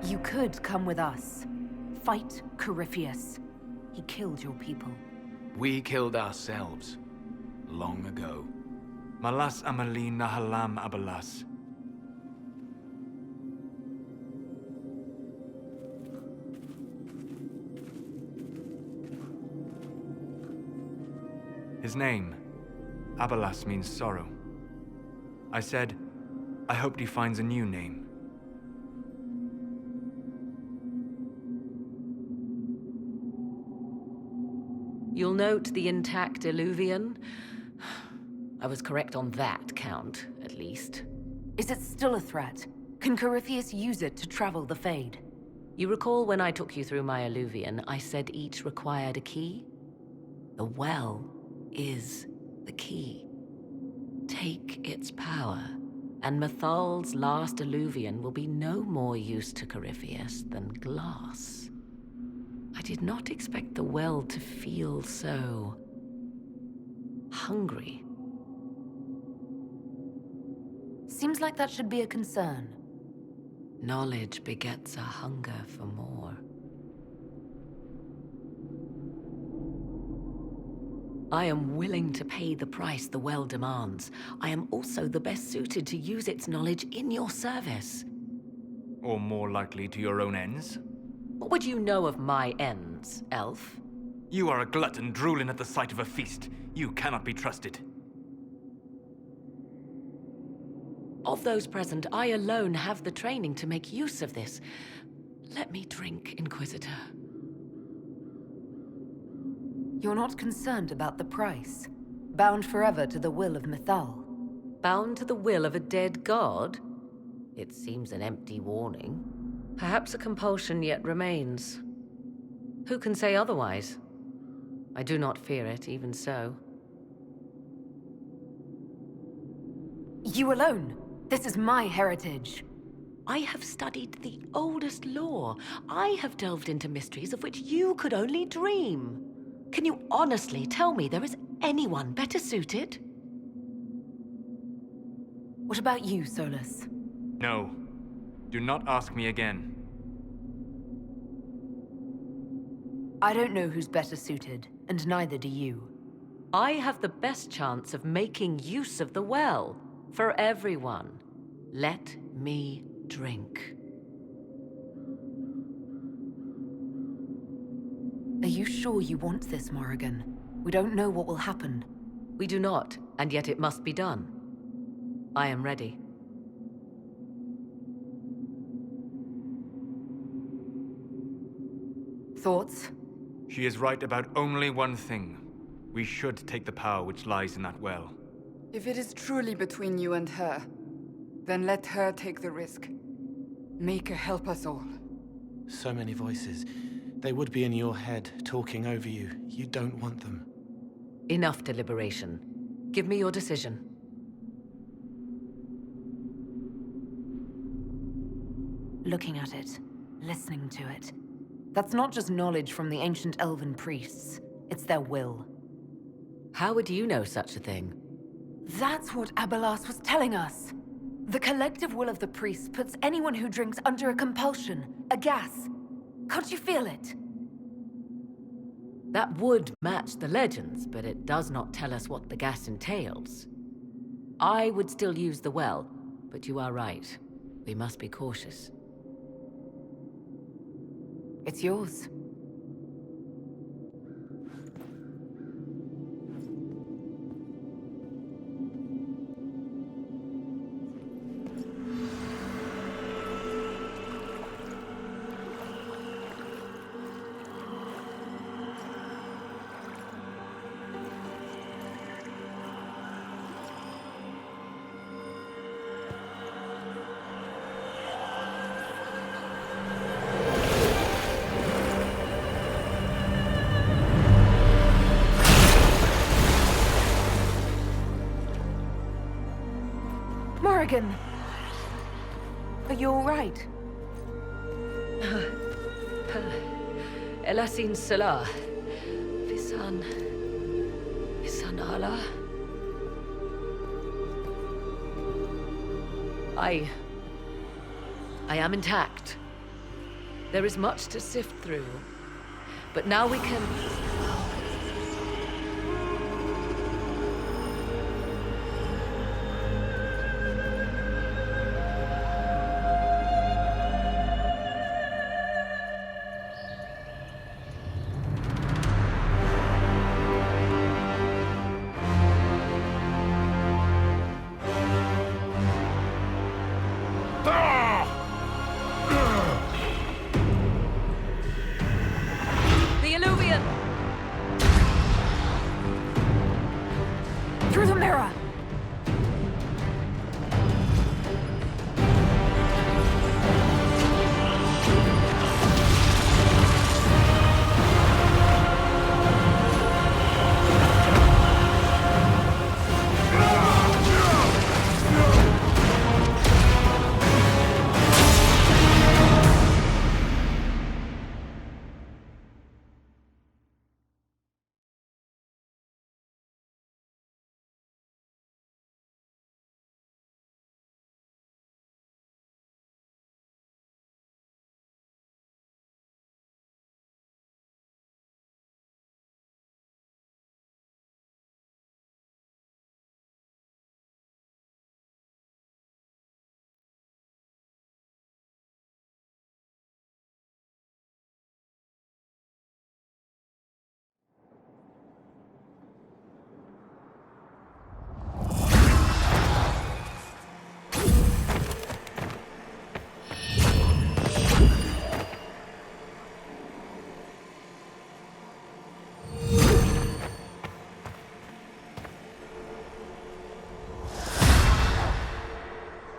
You could come with us. Fight Corypheus. He killed your people. We killed ourselves. Long ago. Malas Amali Nahalam Abalas. His name, Abalas, means sorrow. I said, I hoped he finds a new name. You'll note the intact Illuvian. I was correct on that count, at least. Is it still a threat? Can Corypheus use it to travel the Fade? You recall when I took you through my Illuvian, I said each required a key? The well is the key. Take its power, and Mythal's last Illuvian will be no more use to Corypheus than glass. I did not expect the well to feel so... hungry. Seems like that should be a concern. Knowledge begets a hunger for more. I am willing to pay the price the well demands. I am also the best suited to use its knowledge in your service. Or more likely to your own ends? What would you know of my ends, elf? You are a glutton drooling at the sight of a feast. You cannot be trusted. Of those present, I alone have the training to make use of this. Let me drink, Inquisitor. You're not concerned about the price? Bound forever to the will of Mythal? Bound to the will of a dead god? It seems an empty warning. Perhaps a compulsion yet remains. Who can say otherwise? I do not fear it, even so. You alone? This is my heritage. I have studied the oldest lore. I have delved into mysteries of which you could only dream. Can you honestly tell me there is anyone better suited? What about you, Solas? No. Do not ask me again. I don't know who's better suited, and neither do you. I have the best chance of making use of the well. For everyone. Let me drink. Are you sure you want this, Morrigan? We don't know what will happen. We do not, and yet it must be done. I am ready. Thoughts? She is right about only one thing. We should take the power which lies in that well. If it is truly between you and her, then let her take the risk. Make her help us all. So many voices. They would be in your head, talking over you. You don't want them. Enough deliberation. Give me your decision. Looking at it, listening to it. That's not just knowledge from the ancient elven priests. It's their will. How would you know such a thing? That's what Abelas was telling us. The collective will of the priests puts anyone who drinks under a compulsion, a gas. Can't you feel it? That would match the legends, but it does not tell us what the gas entails. I would still use the well, but you are right. We must be cautious. It's yours. Morrigan! Are you all right? Elasin Salah. Visan Allah. I am intact. There is much to sift through, but now we can... Through the mirror!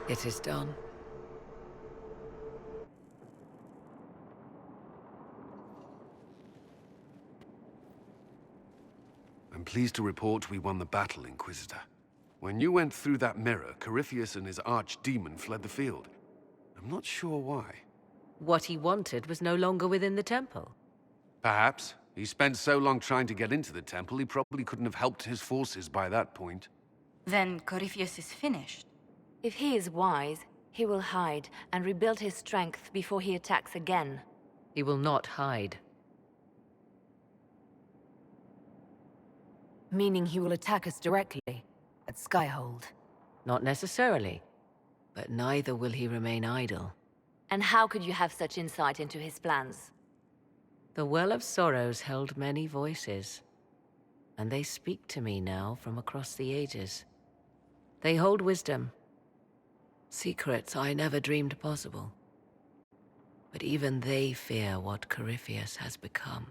It is done. I'm pleased to report we won the battle, Inquisitor. When you went through that mirror, Corypheus and his archdemon fled the field. I'm not sure why. What he wanted was no longer within the temple. Perhaps. He spent so long trying to get into the temple, he probably couldn't have helped his forces by that point. Then Corypheus is finished. If he is wise, he will hide and rebuild his strength before he attacks again. He will not hide. Meaning he will attack us directly, at Skyhold. Not necessarily, but neither will he remain idle. And how could you have such insight into his plans? The Well of Sorrows held many voices, and they speak to me now from across the ages. They hold wisdom. Secrets I never dreamed possible. But even they fear what Corypheus has become.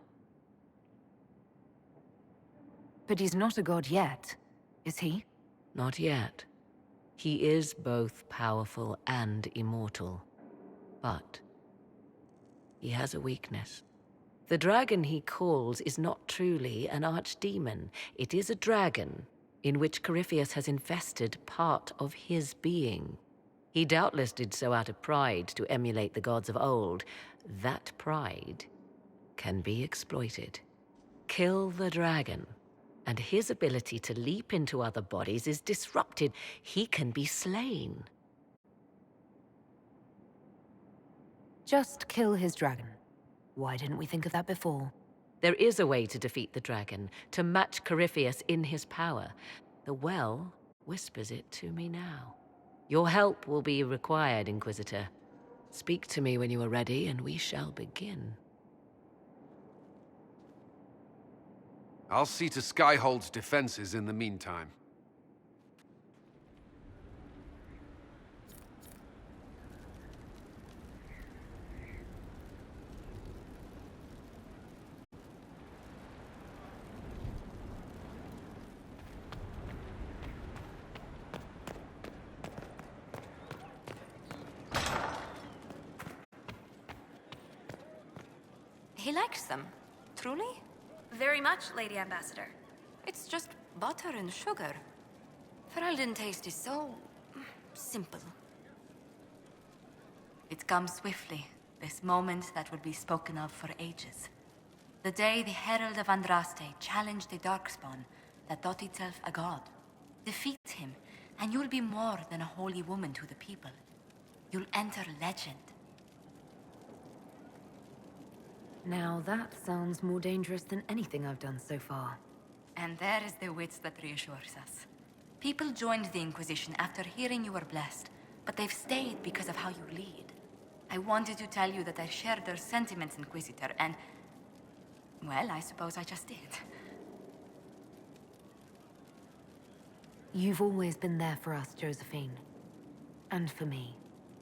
But he's not a god yet, is he? Not yet. He is both powerful and immortal. But he has a weakness. The dragon he calls is not truly an archdemon. It is a dragon in which Corypheus has invested part of his being. He doubtless did so out of pride to emulate the gods of old. That pride can be exploited. Kill the dragon, and his ability to leap into other bodies is disrupted. He can be slain. Just kill his dragon. Why didn't we think of that before? There is a way to defeat the dragon, to match Corypheus in his power. The well whispers it to me now. Your help will be required, Inquisitor. Speak to me when you are ready, and we shall begin. I'll see to Skyhold's defenses in the meantime. He likes them. Truly? Very much, Lady Ambassador. It's just butter and sugar. Ferelden taste is so... simple. It comes swiftly, this moment that will be spoken of for ages. The day the Herald of Andraste challenged the Darkspawn that thought itself a god. Defeat him, and you'll be more than a holy woman to the people. You'll enter legend. Now that sounds more dangerous than anything I've done so far. And there is the wit that reassures us. People joined the Inquisition after hearing you were blessed, but they've stayed because of how you lead. I wanted to tell you that I shared their sentiments, Inquisitor, and... well, I suppose I just did. You've always been there for us, Josephine. And for me.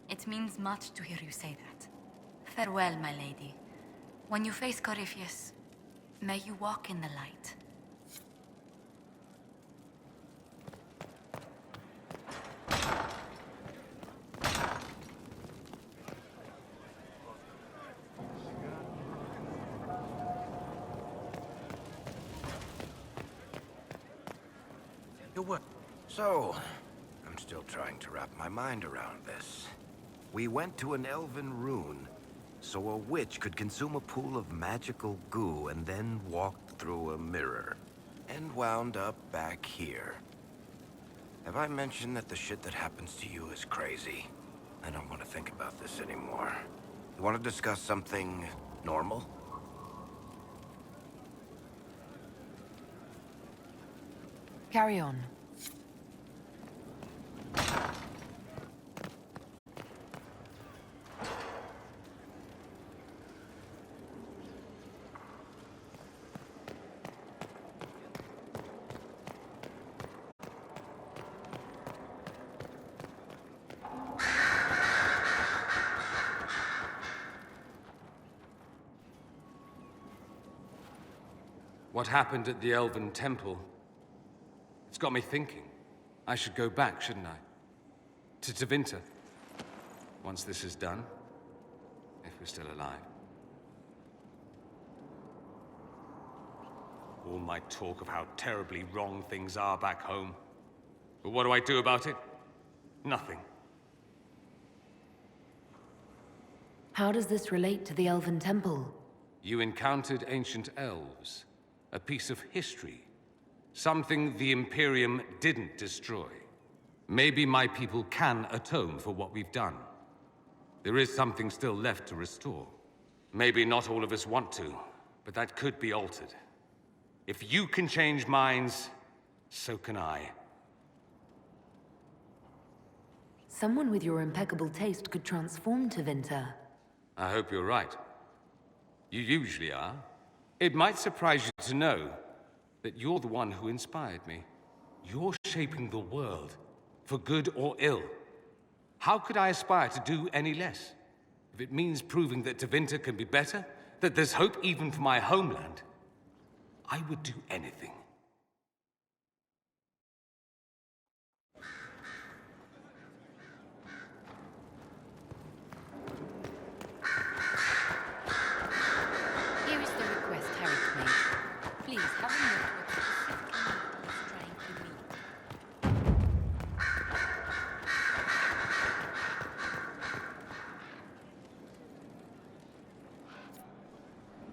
It means much to hear you say that. Farewell, my lady. When you face Corypheus, may you walk in the light. So, I'm still trying to wrap my mind around this. We went to an elven rune, so a witch could consume a pool of magical goo and then walked through a mirror, and wound up back here. Have I mentioned that the shit that happens to you is crazy? I don't want to think about this anymore. You want to discuss something normal? Carry on. What happened at the Elven Temple? It's got me thinking. I should go back, shouldn't I? To Tevinter. Once this is done. If we're still alive. All my talk of how terribly wrong things are back home. But what do I do about it? Nothing. How does this relate to the Elven Temple? You encountered ancient elves. A piece of history. Something the Imperium didn't destroy. Maybe my people can atone for what we've done. There is something still left to restore. Maybe not all of us want to, but that could be altered. If you can change minds, so can I. Someone with your impeccable taste could transform Tevinter. I hope you're right. You usually are. It might surprise you to know that you're the one who inspired me. You're shaping the world, for good or ill. How could I aspire to do any less? If it means proving that Tevinter can be better, that there's hope even for my homeland, I would do anything. Here is the request Harry made. Please have a note what specifically he is trying to mean.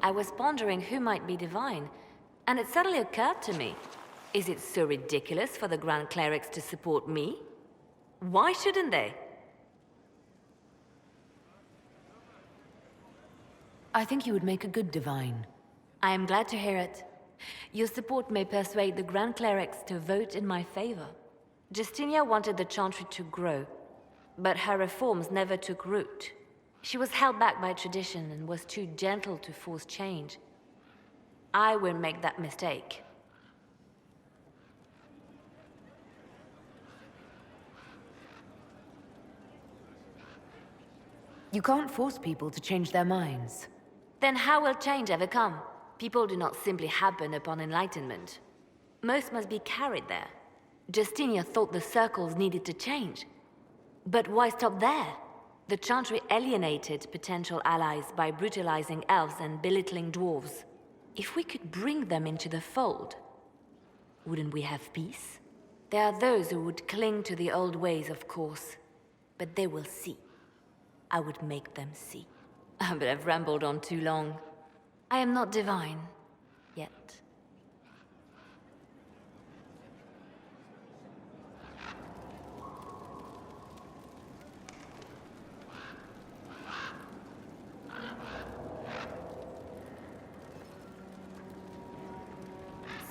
I was pondering who might be divine, and it suddenly occurred to me. Is it so ridiculous for the Grand Clerics to support me? Why shouldn't they? I think you would make a good divine. I am glad to hear it. Your support may persuade the Grand Clerics to vote in my favor. Justinia wanted the Chantry to grow, but her reforms never took root. She was held back by tradition and was too gentle to force change. I won't make that mistake. You can't force people to change their minds. Then how will change ever come? People do not simply happen upon enlightenment. Most must be carried there. Justinia thought the circles needed to change. But why stop there? The Chantry alienated potential allies by brutalizing elves and belittling dwarves. If we could bring them into the fold, wouldn't we have peace? There are those who would cling to the old ways, of course. But they will see. I would make them see. But I've rambled on too long. I am not divine. Yet.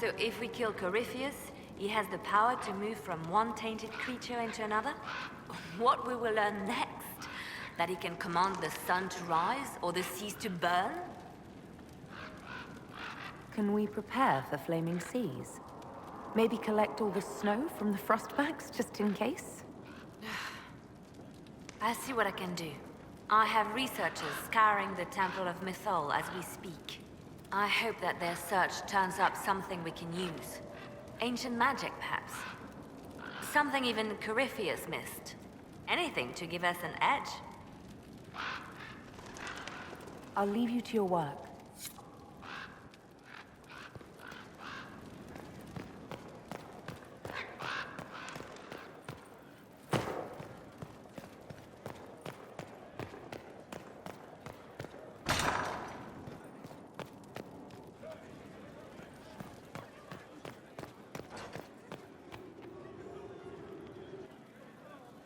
So if we kill Corypheus, he has the power to move from one tainted creature into another? What we will learn next? That he can command the sun to rise or the seas to burn? Can we prepare for flaming seas? Maybe collect all the snow from the frostbacks, just in case? I'll see what I can do. I have researchers scouring the Temple of Mythol as we speak. I hope that their search turns up something we can use. Ancient magic, perhaps. Something even Corypheus missed. Anything to give us an edge. I'll leave you to your work.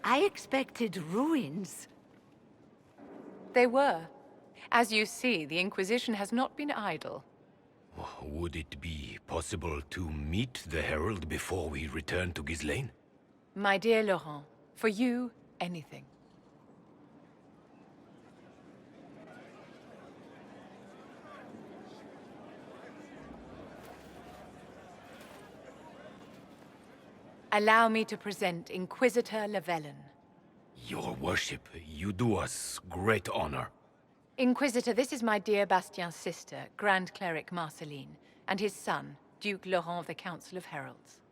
I expected ruins. They were. As you see, the Inquisition has not been idle. Would it be possible to meet the Herald before we return to Ghislaine? My dear Laurent, for you, anything. Allow me to present Inquisitor Lavellan. Your worship, you do us great honor. Inquisitor, this is my dear Bastien's sister, Grand Cleric Marceline, and his son, Duke Laurent of the Council of Heralds.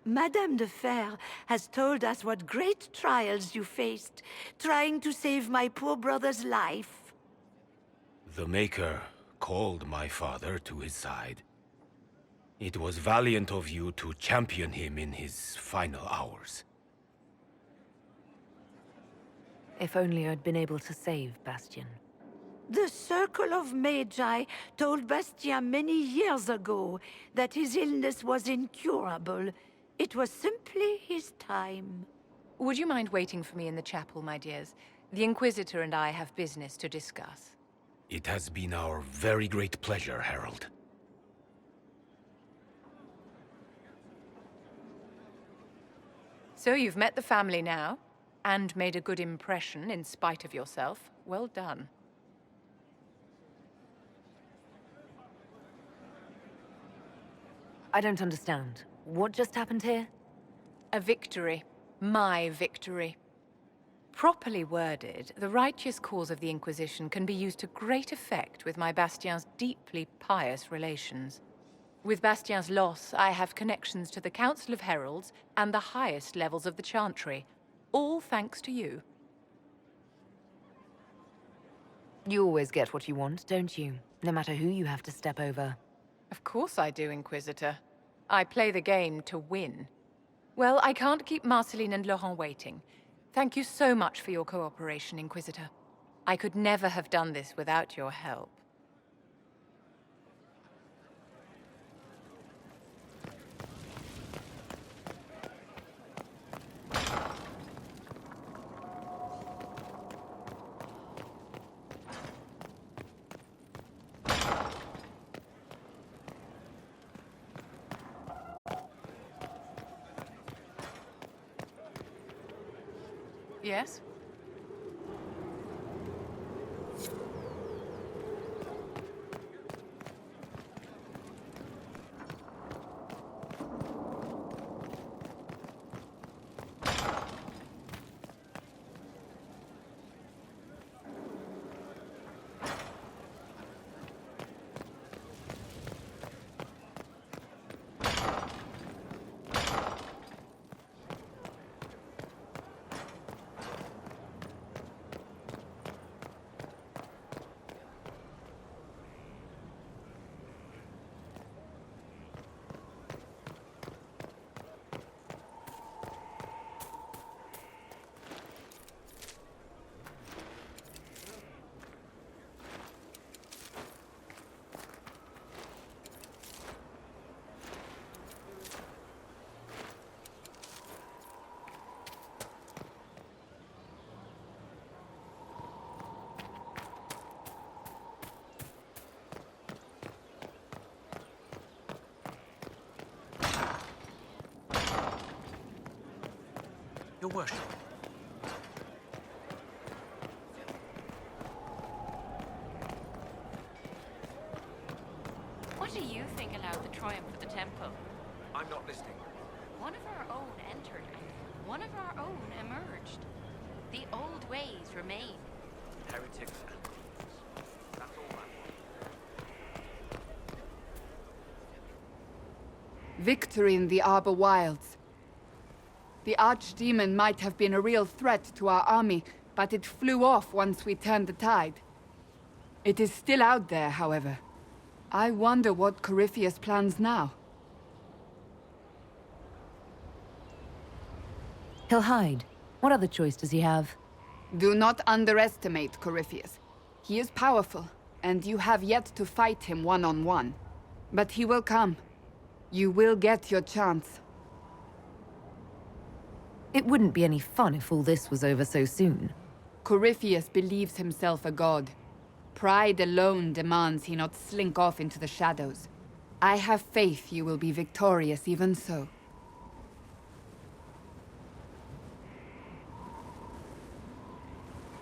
Madame de Fer has told us what great trials you faced, trying to save my poor brother's life. The Maker called my father to his side. It was valiant of you to champion him in his final hours. If only I'd been able to save Bastien. The Circle of Magi told Bastien many years ago that his illness was incurable. It was simply his time. Would you mind waiting for me in the chapel, my dears? The Inquisitor and I have business to discuss. It has been our very great pleasure, Herald. So you've met the family now, and made a good impression in spite of yourself. Well done. I don't understand. What just happened here? A victory. My victory. Properly worded, the righteous cause of the Inquisition can be used to great effect with my Bastien's deeply pious relations. With Bastien's loss, I have connections to the Council of Heralds and the highest levels of the Chantry, all thanks to you. You always get what you want, don't you? No matter who you have to step over. Of course I do, Inquisitor. I play the game to win. Well, I can't keep Marceline and Laurent waiting. Thank you so much for your cooperation, Inquisitor. I could never have done this without your help. Yes? Your worship. What do you think allowed the triumph of the temple? I'm not listening. One of our own entered and one of our own emerged. The old ways remain. Heretics and criminals. That's all I want. Victory in the Arbor Wilds. The Archdemon might have been a real threat to our army, but it flew off once we turned the tide. It is still out there, however. I wonder what Corypheus plans now. He'll hide. What other choice does he have? Do not underestimate Corypheus. He is powerful, and you have yet to fight him one-on-one. But he will come. You will get your chance. It wouldn't be any fun if all this was over so soon. Corypheus believes himself a god. Pride alone demands he not slink off into the shadows. I have faith you will be victorious even so.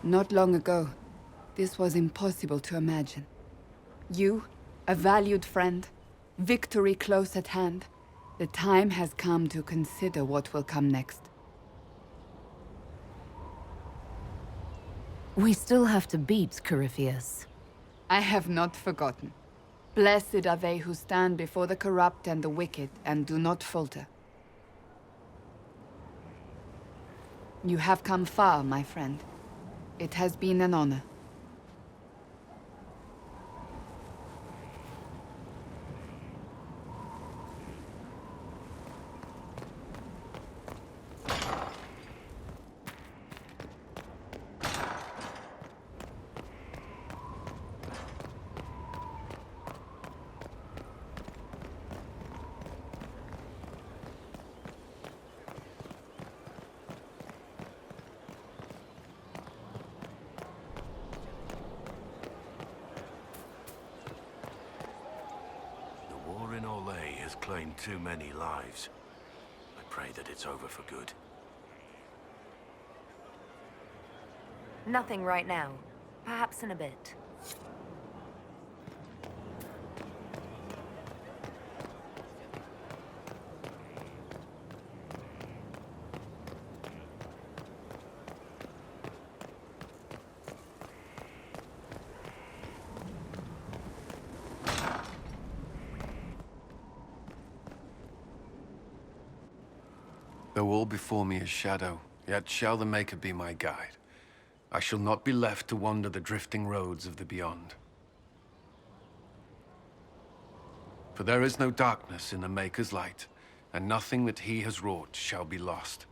Not long ago, this was impossible to imagine. You, a valued friend, victory close at hand. The time has come to consider what will come next. We still have to beat Corypheus. I have not forgotten. Blessed are they who stand before the corrupt and the wicked and do not falter. You have come far, my friend. It has been an honor. Claimed too many lives. I pray that it's over for good. Nothing right now. Perhaps in a bit. Though all before me is shadow, yet shall the Maker be my guide. I shall not be left to wander the drifting roads of the beyond. For there is no darkness in the Maker's light, and nothing that he has wrought shall be lost.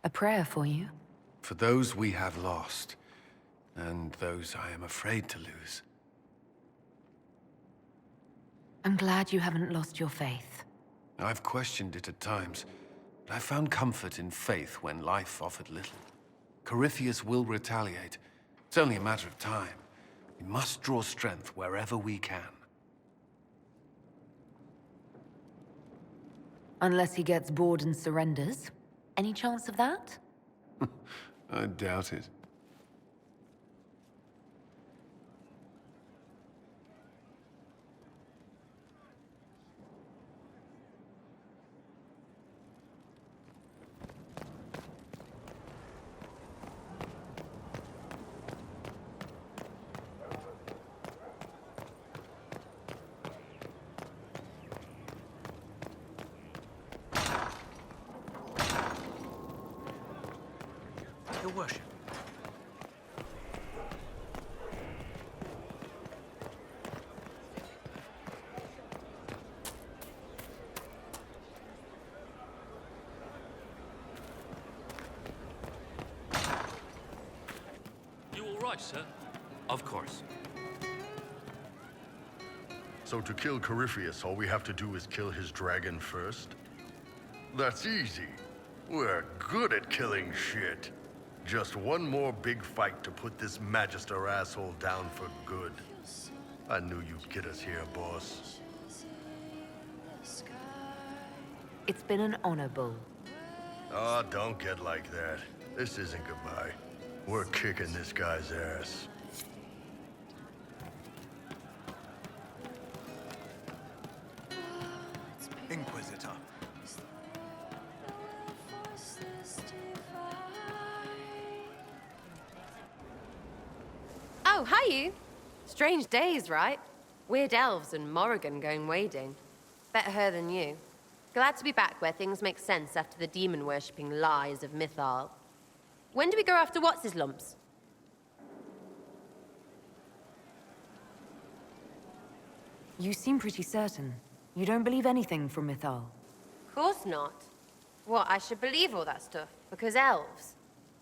A prayer for you? For those we have lost, and those I am afraid to lose. I'm glad you haven't lost your faith. I've questioned it at times, but I found comfort in faith when life offered little. Corypheus will retaliate. It's only a matter of time. We must draw strength wherever we can. Unless he gets bored and surrenders. Any chance of that? I doubt it. Your worship. You all right, sir? Of course. So to kill Corypheus, all we have to do is kill his dragon first? That's easy. We're good at killing shit. Just one more big fight to put this Magister asshole down for good. I knew you'd get us here, boss. It's been an honor, Bull. Oh, don't get like that. This isn't goodbye. We're kicking this guy's ass. Inquisitor. Oh, hi you. Strange days, right? Weird elves and Morrigan going wading. Better her than you. Glad to be back where things make sense after the demon-worshipping lies of Mythal. When do we go after What's-His-Lumps? You seem pretty certain. You don't believe anything from Mythal. Course not. What, I should believe all that stuff? Because elves?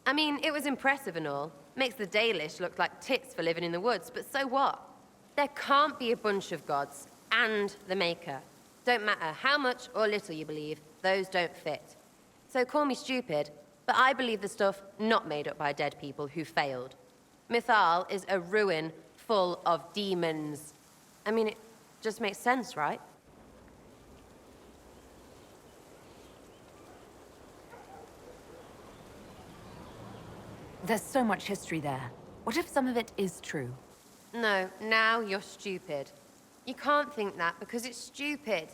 I mean, it was impressive and all. Makes the Dalish look like tits for living in the woods, but so what? There can't be a bunch of gods and the Maker. Don't matter how much or little you believe, those don't fit. So call me stupid, but I believe the stuff not made up by dead people who failed. Mythal is a ruin full of demons. I mean, it just makes sense, right? There's so much history there. What if some of it is true? No, now you're stupid. You can't think that because it's stupid.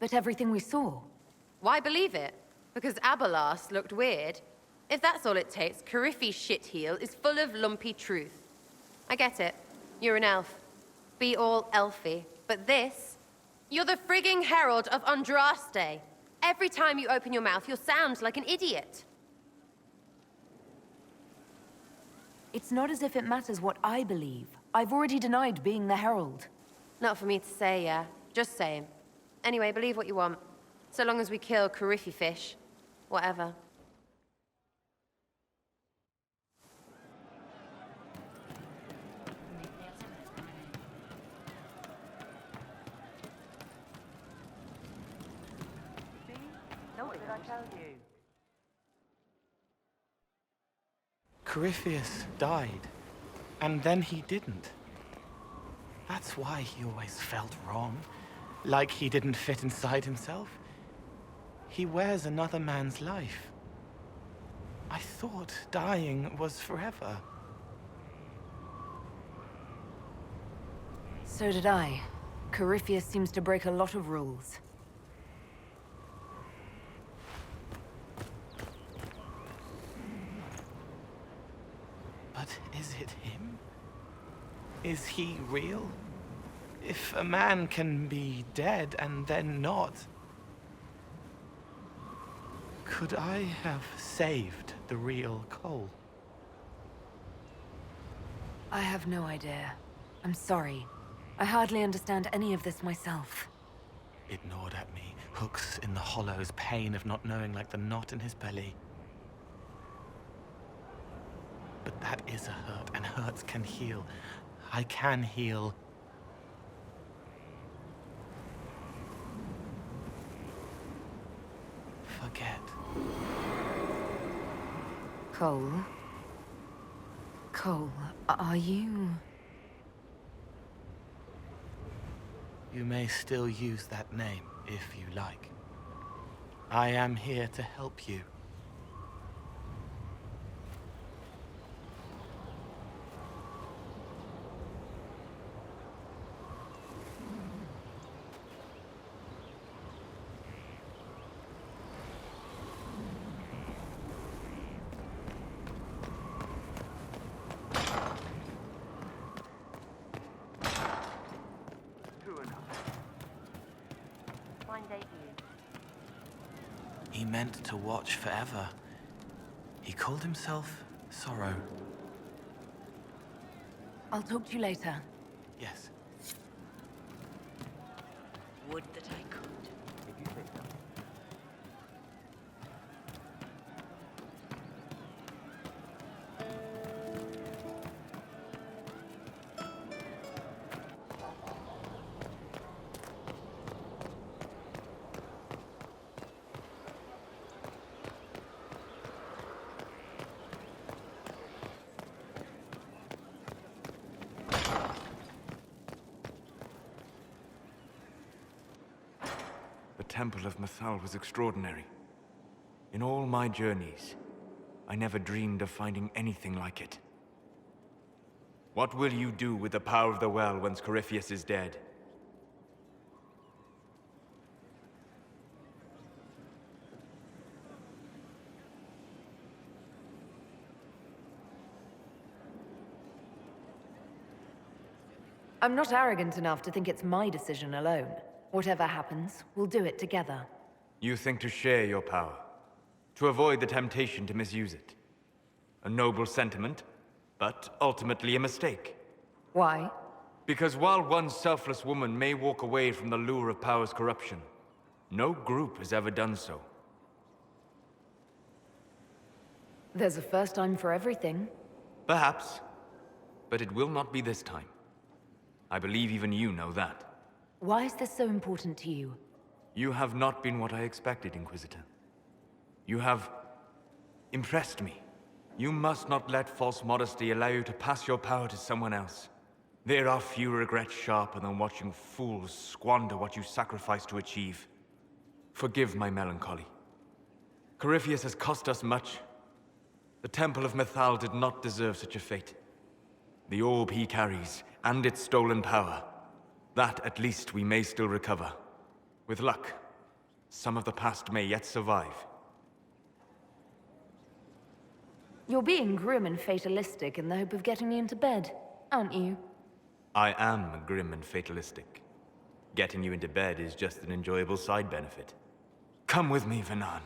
But everything we saw. Why believe it? Because Abelas looked weird? If that's all it takes, Coryphe's shitheel is full of lumpy truth. I get it. You're an elf. Be all elfy. But this? You're the frigging herald of Andraste. Every time you open your mouth, you'll sound like an idiot. It's not as if it matters what I believe. I've already denied being the herald. Not for me to say, yeah. Just saying. Anyway, believe what you want. So long as we kill Coryphe fish. Whatever. What did I tell you? Corypheus died, and then he didn't. That's why he always felt wrong, like he didn't fit inside himself. He wears another man's life. I thought dying was forever. So did I. Corypheus seems to break a lot of rules. But is it him? Is he real? If a man can be dead and then not, could I have saved the real Cole? I have no idea. I'm sorry. I hardly understand any of this myself. It gnawed at me, hooks in the hollows, pain of not knowing like the knot in his belly. But that is a hurt, and hurts can heal. I can heal. Forget. Cole? Cole, are you... You may still use that name, if you like. I am here to help you. debut. He meant to watch forever. He called himself Sorrow. I'll talk to you later. Yes. Would that I could. If you think that. The Temple of Mythal was extraordinary. In all my journeys, I never dreamed of finding anything like it. What will you do with the power of the well once Corypheus is dead? I'm not arrogant enough to think it's my decision alone. Whatever happens, we'll do it together. You think to share your power, to avoid the temptation to misuse it. A noble sentiment, but ultimately a mistake. Why? Because while one selfless woman may walk away from the lure of power's corruption, no group has ever done so. There's a first time for everything. Perhaps, but it will not be this time. I believe even you know that. Why is this so important to you? You have not been what I expected, Inquisitor. You have impressed me. You must not let false modesty allow you to pass your power to someone else. There are few regrets sharper than watching fools squander what you sacrifice to achieve. Forgive my melancholy. Corypheus has cost us much. The Temple of Mythal did not deserve such a fate. The orb he carries, and its stolen power, that at least we may still recover. With luck, some of the past may yet survive. You're being grim and fatalistic in the hope of getting me into bed, aren't you? I am grim and fatalistic. Getting you into bed is just an enjoyable side benefit. Come with me, Vanan.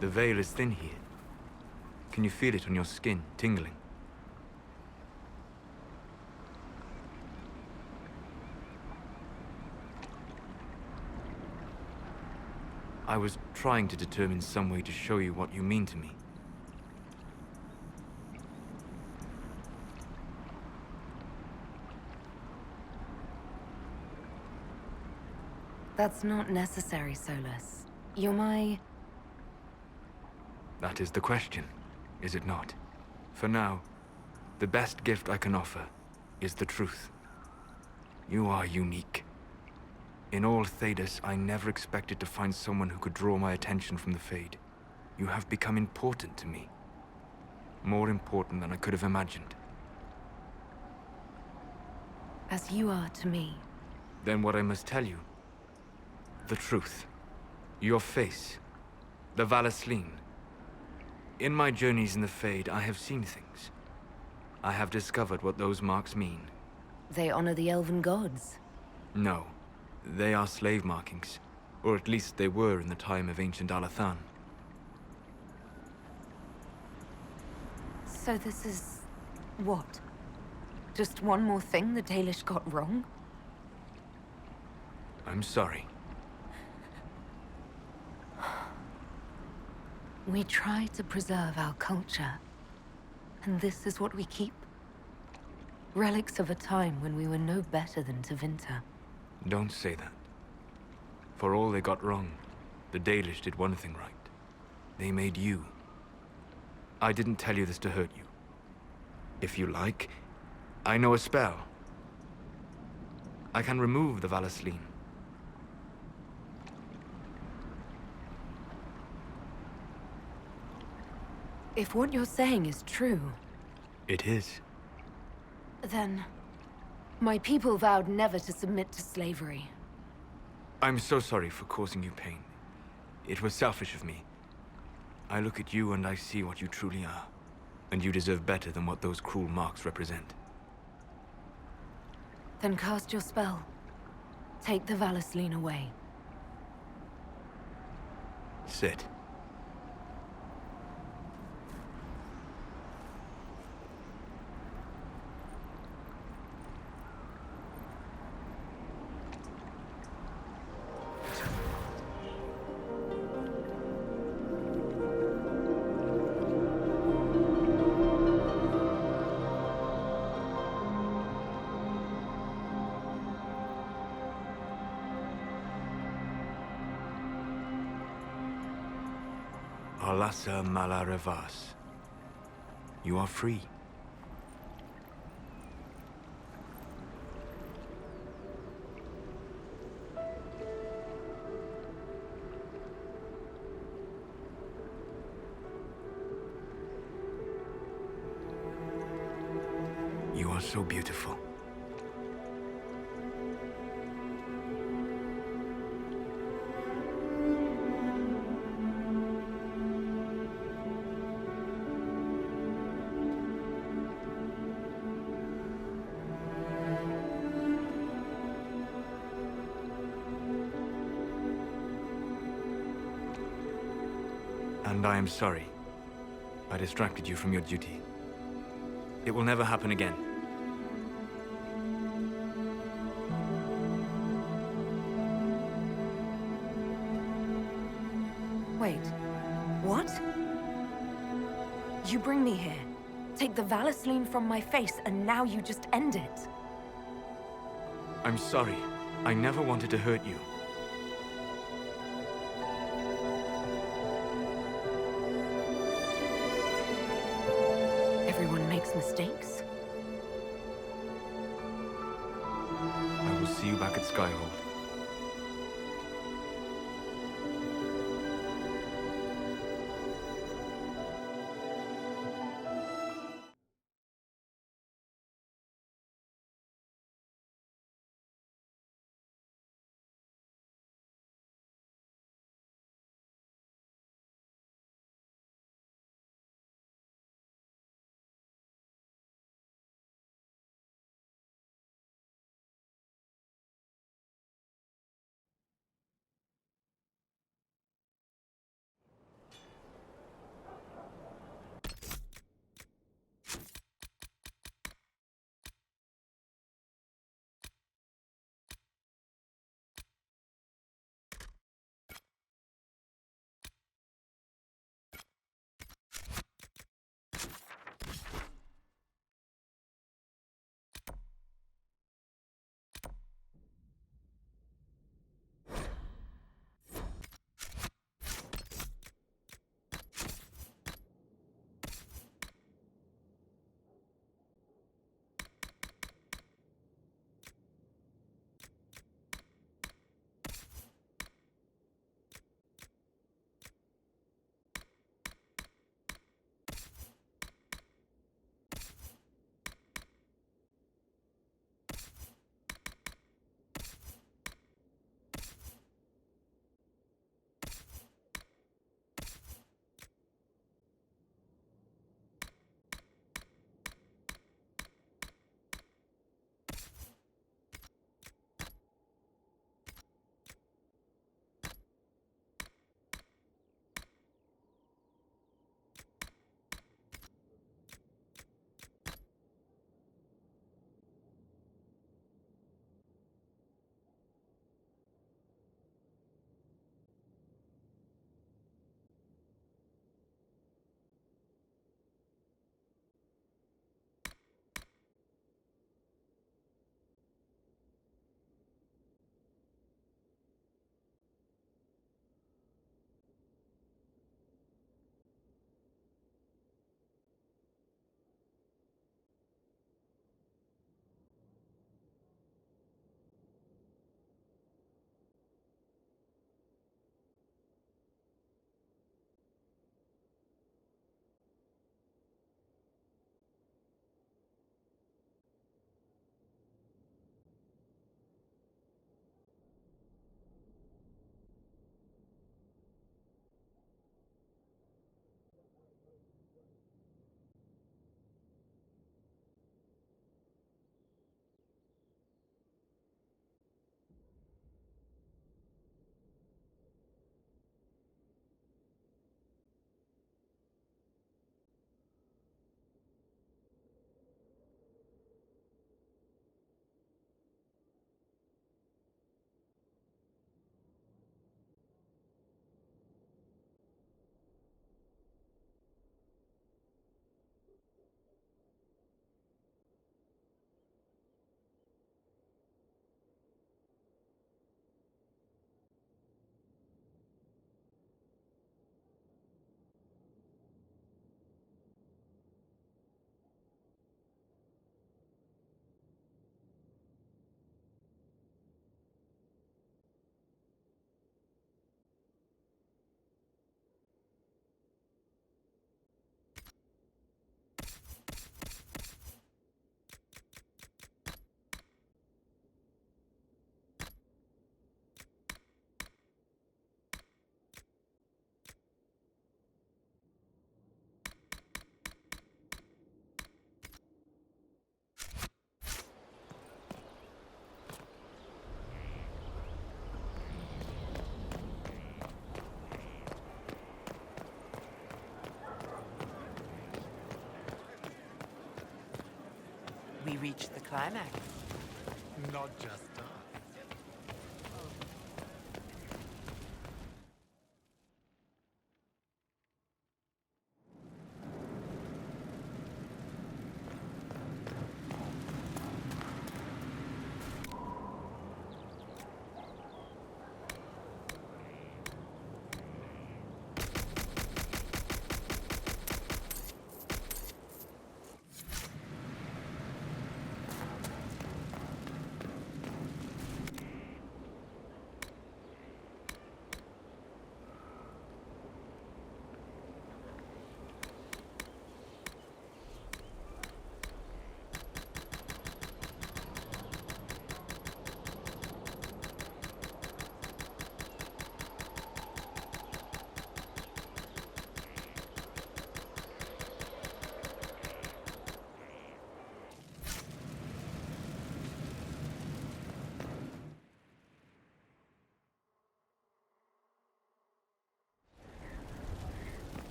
The veil is thin here. Can you feel it on your skin, tingling? I was trying to determine some way to show you what you mean to me. That's not necessary, Solas. You're my... That is the question, is it not? For now, the best gift I can offer is the truth. You are unique. In all Thedas, I never expected to find someone who could draw my attention from the Fade. You have become important to me. More important than I could have imagined. As you are to me. Then what I must tell you, the truth. Your face, the Valasleen. In my journeys in the Fade, I have seen things. I have discovered what those marks mean. They honor the elven gods. No, they are slave markings. Or at least they were in the time of ancient Alathan. So this is... what? Just one more thing the Dalish got wrong? I'm sorry. We try to preserve our culture. And this is what we keep? Relics of a time when we were no better than Tevinter. Don't say that. For all they got wrong, the Dalish did one thing right. They made you. I didn't tell you this to hurt you. If you like, I know a spell. I can remove the Valasleen. If what you're saying is true, It is. then my people vowed never to submit to slavery. I'm so sorry for causing you pain. It was selfish of me. I look at you and I see what you truly are. And you deserve better than what those cruel marks represent. Then cast your spell. Take the Valasleen away. Sit. Alasa Malarevas. You are free. You are so beautiful. And I am sorry. I distracted you from your duty. It will never happen again. Wait. What? You bring me here, take the Valasleen from my face, and now you just end it. I'm sorry. I never wanted to hurt you. Everyone makes mistakes. I will see you back at Skyhold. reach the climax. Not just us.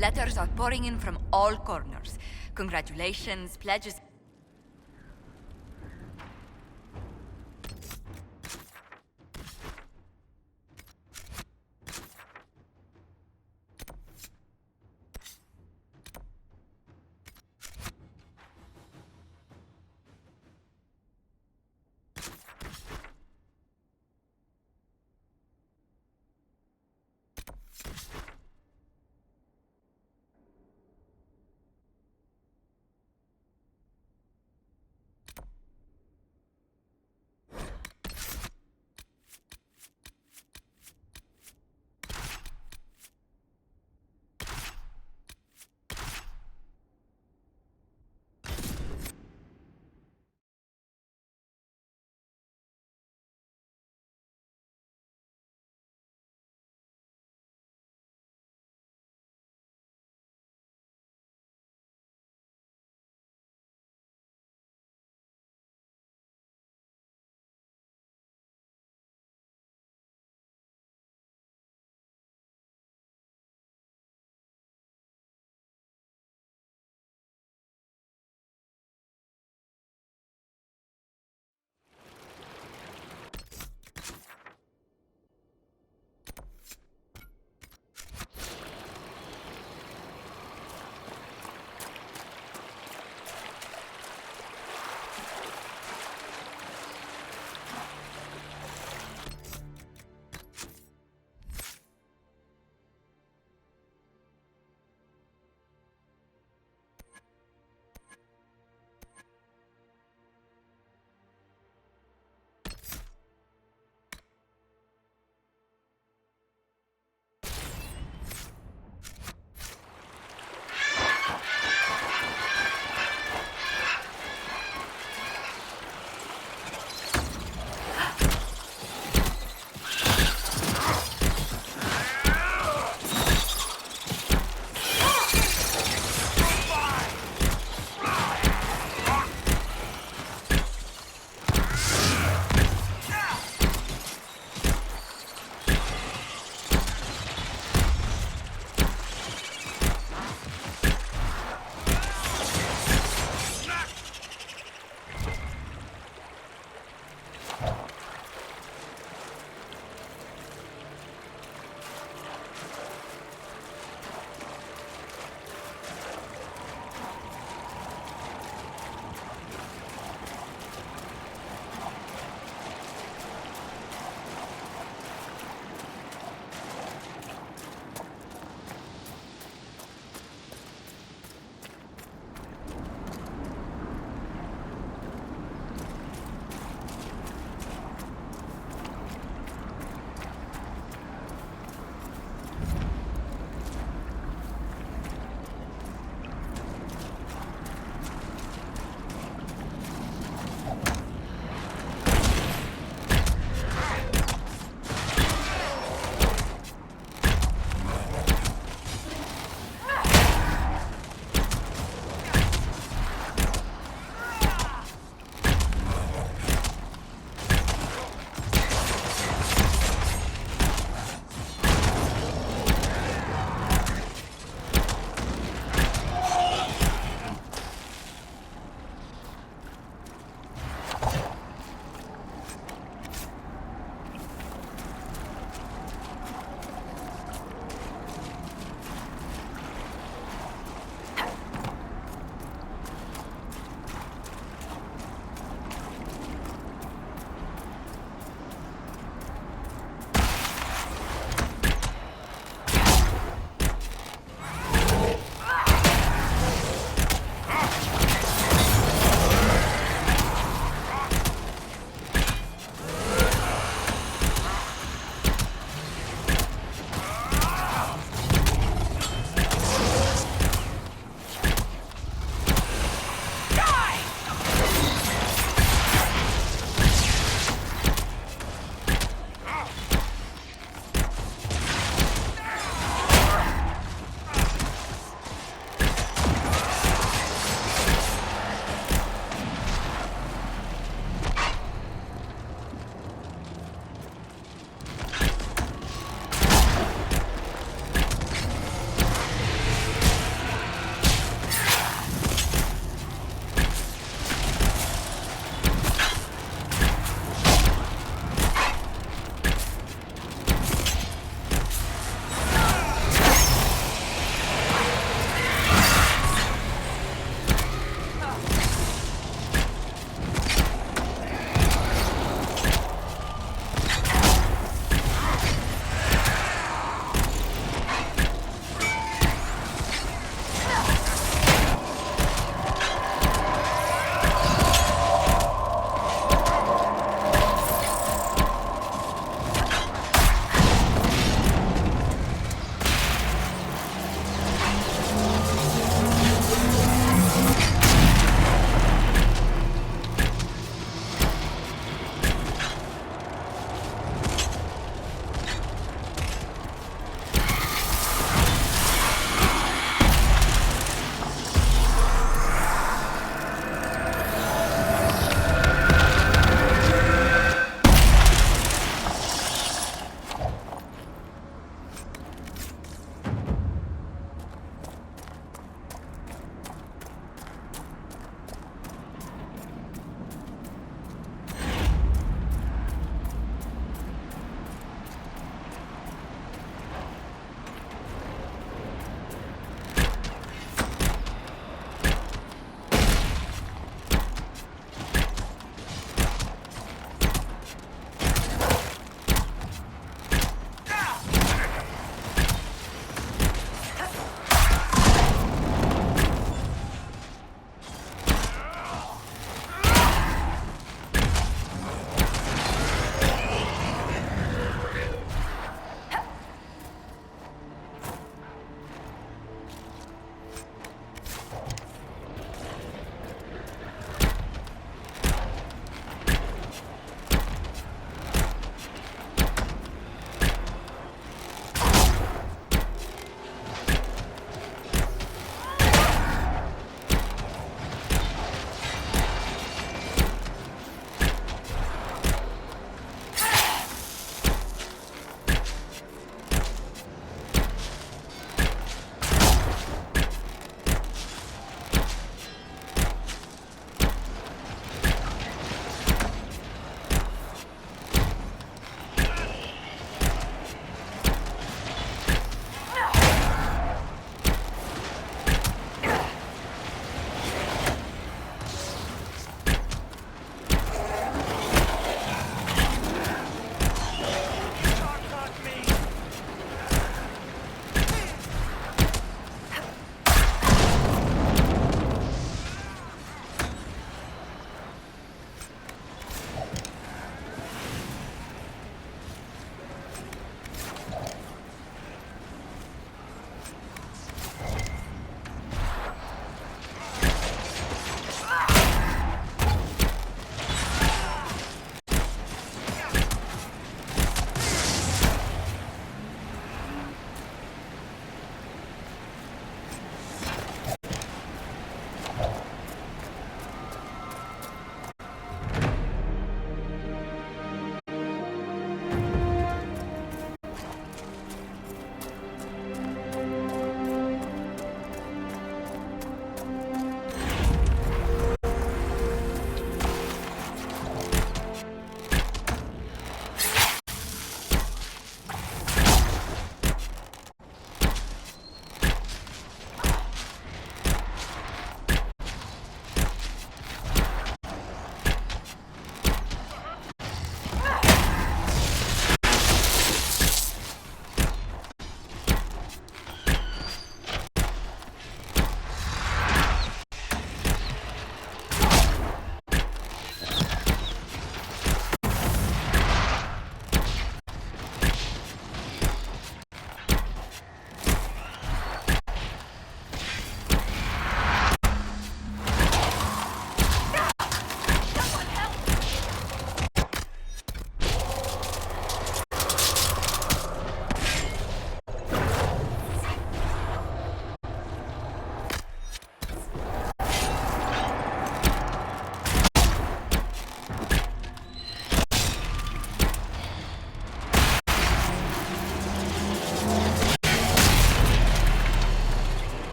Letters are pouring in from all corners. Congratulations, pledges.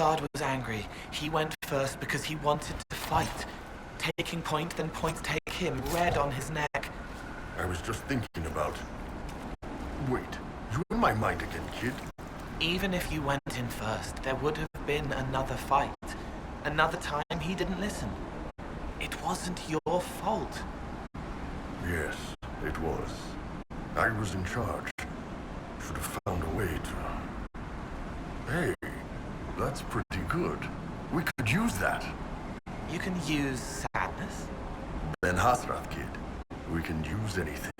God was angry. He went first because he wanted to fight. Taking point, then point take him, red on his neck. I was just thinking about... Wait, you in my mind again, kid? Even if you went in first, there would have been another fight. Another time he didn't listen. It wasn't your fault. Yes, it was. I was in charge. Should have found a way to... Hey, that's pretty good. We could use that. You can use sadness. Ben Hasrath, kid. We can use anything.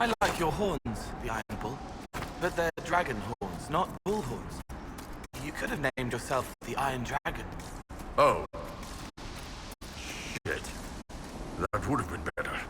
I like your horns, the Iron Bull. But they're dragon horns, not bull horns. You could have named yourself the Iron Dragon. Oh. Shit. That would have been better.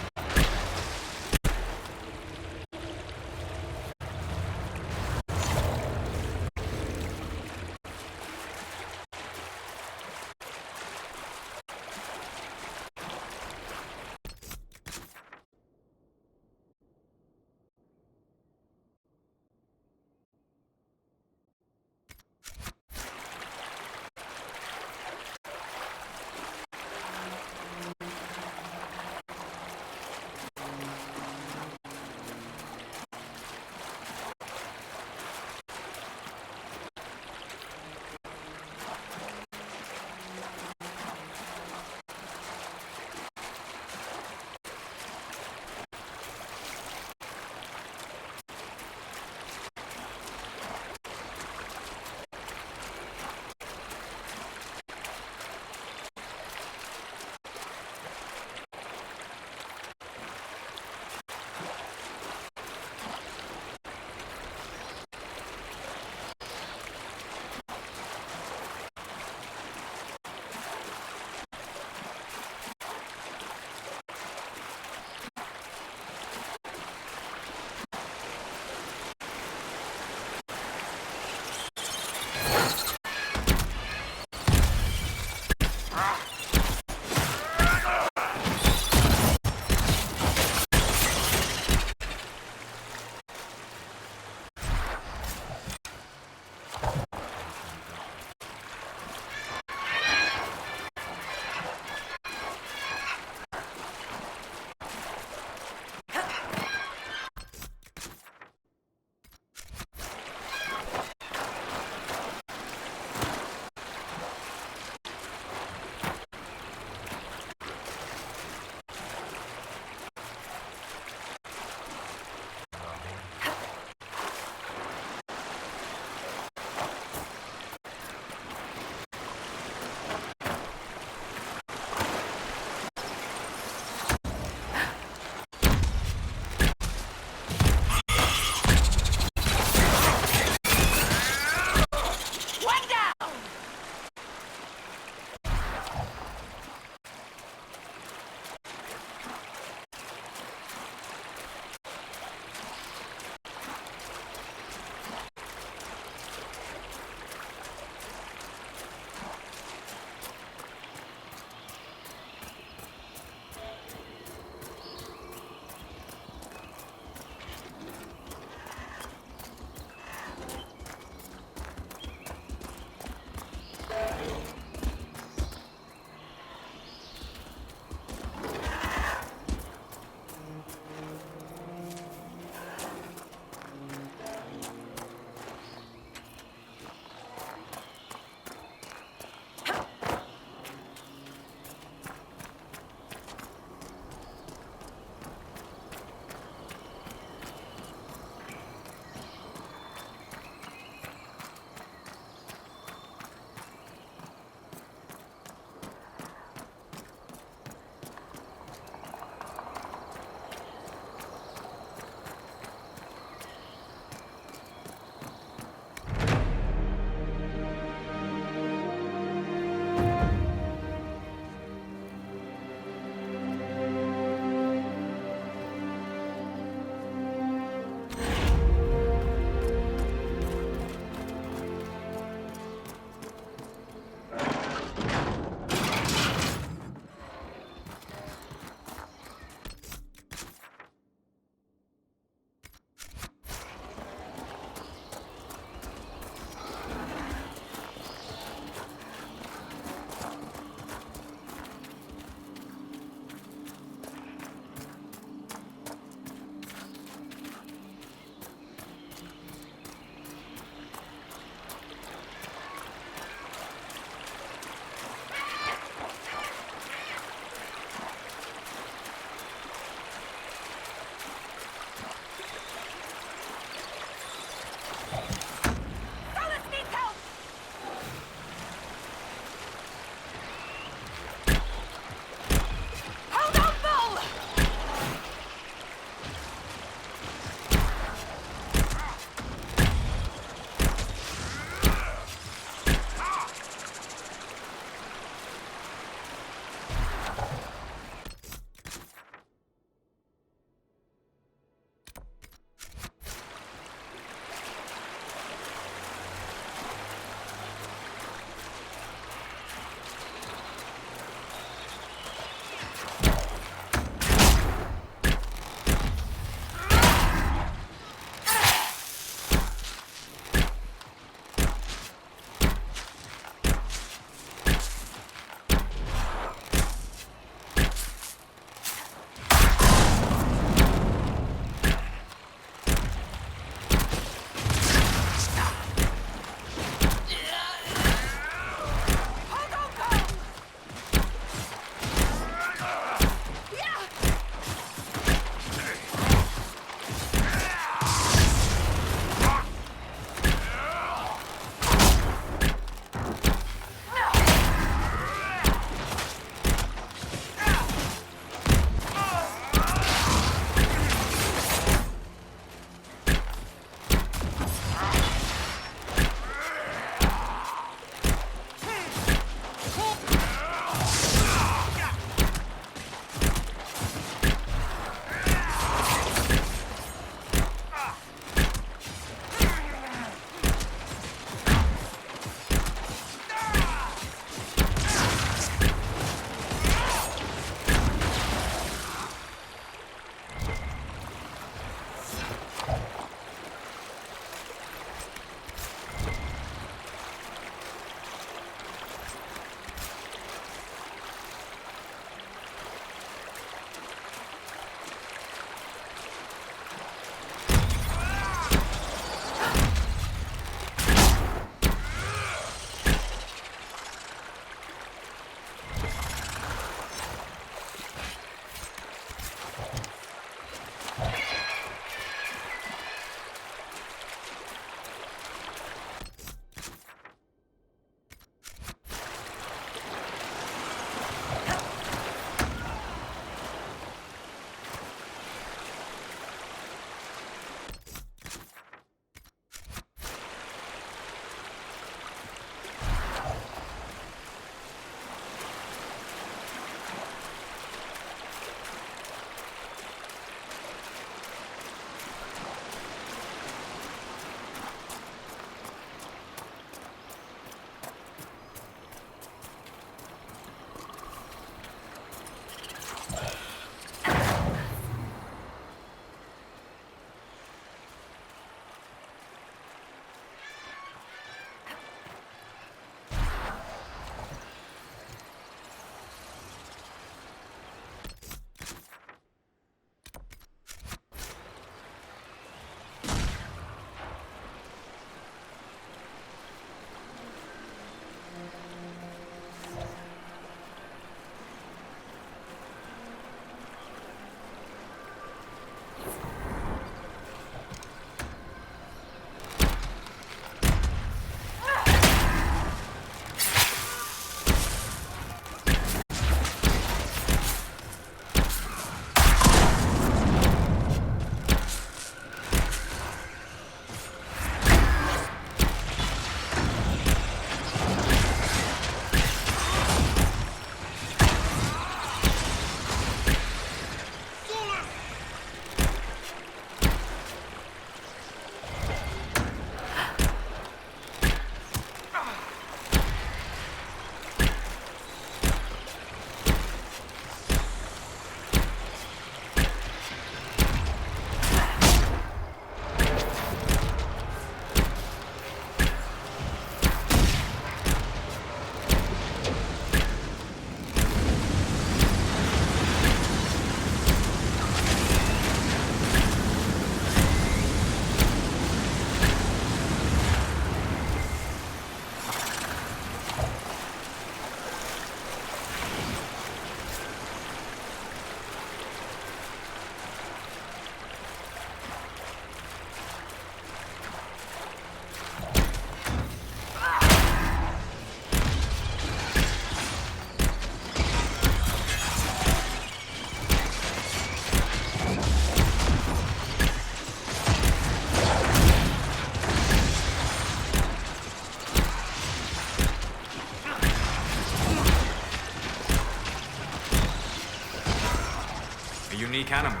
unique animal.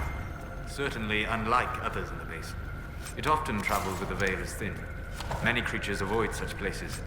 Certainly unlike others in the basin. It often travels with the veil as thin. Many creatures avoid such places.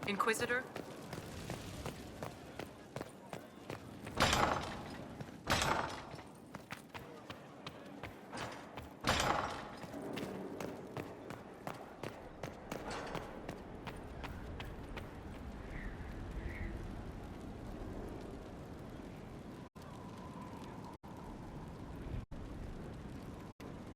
Inquisitor,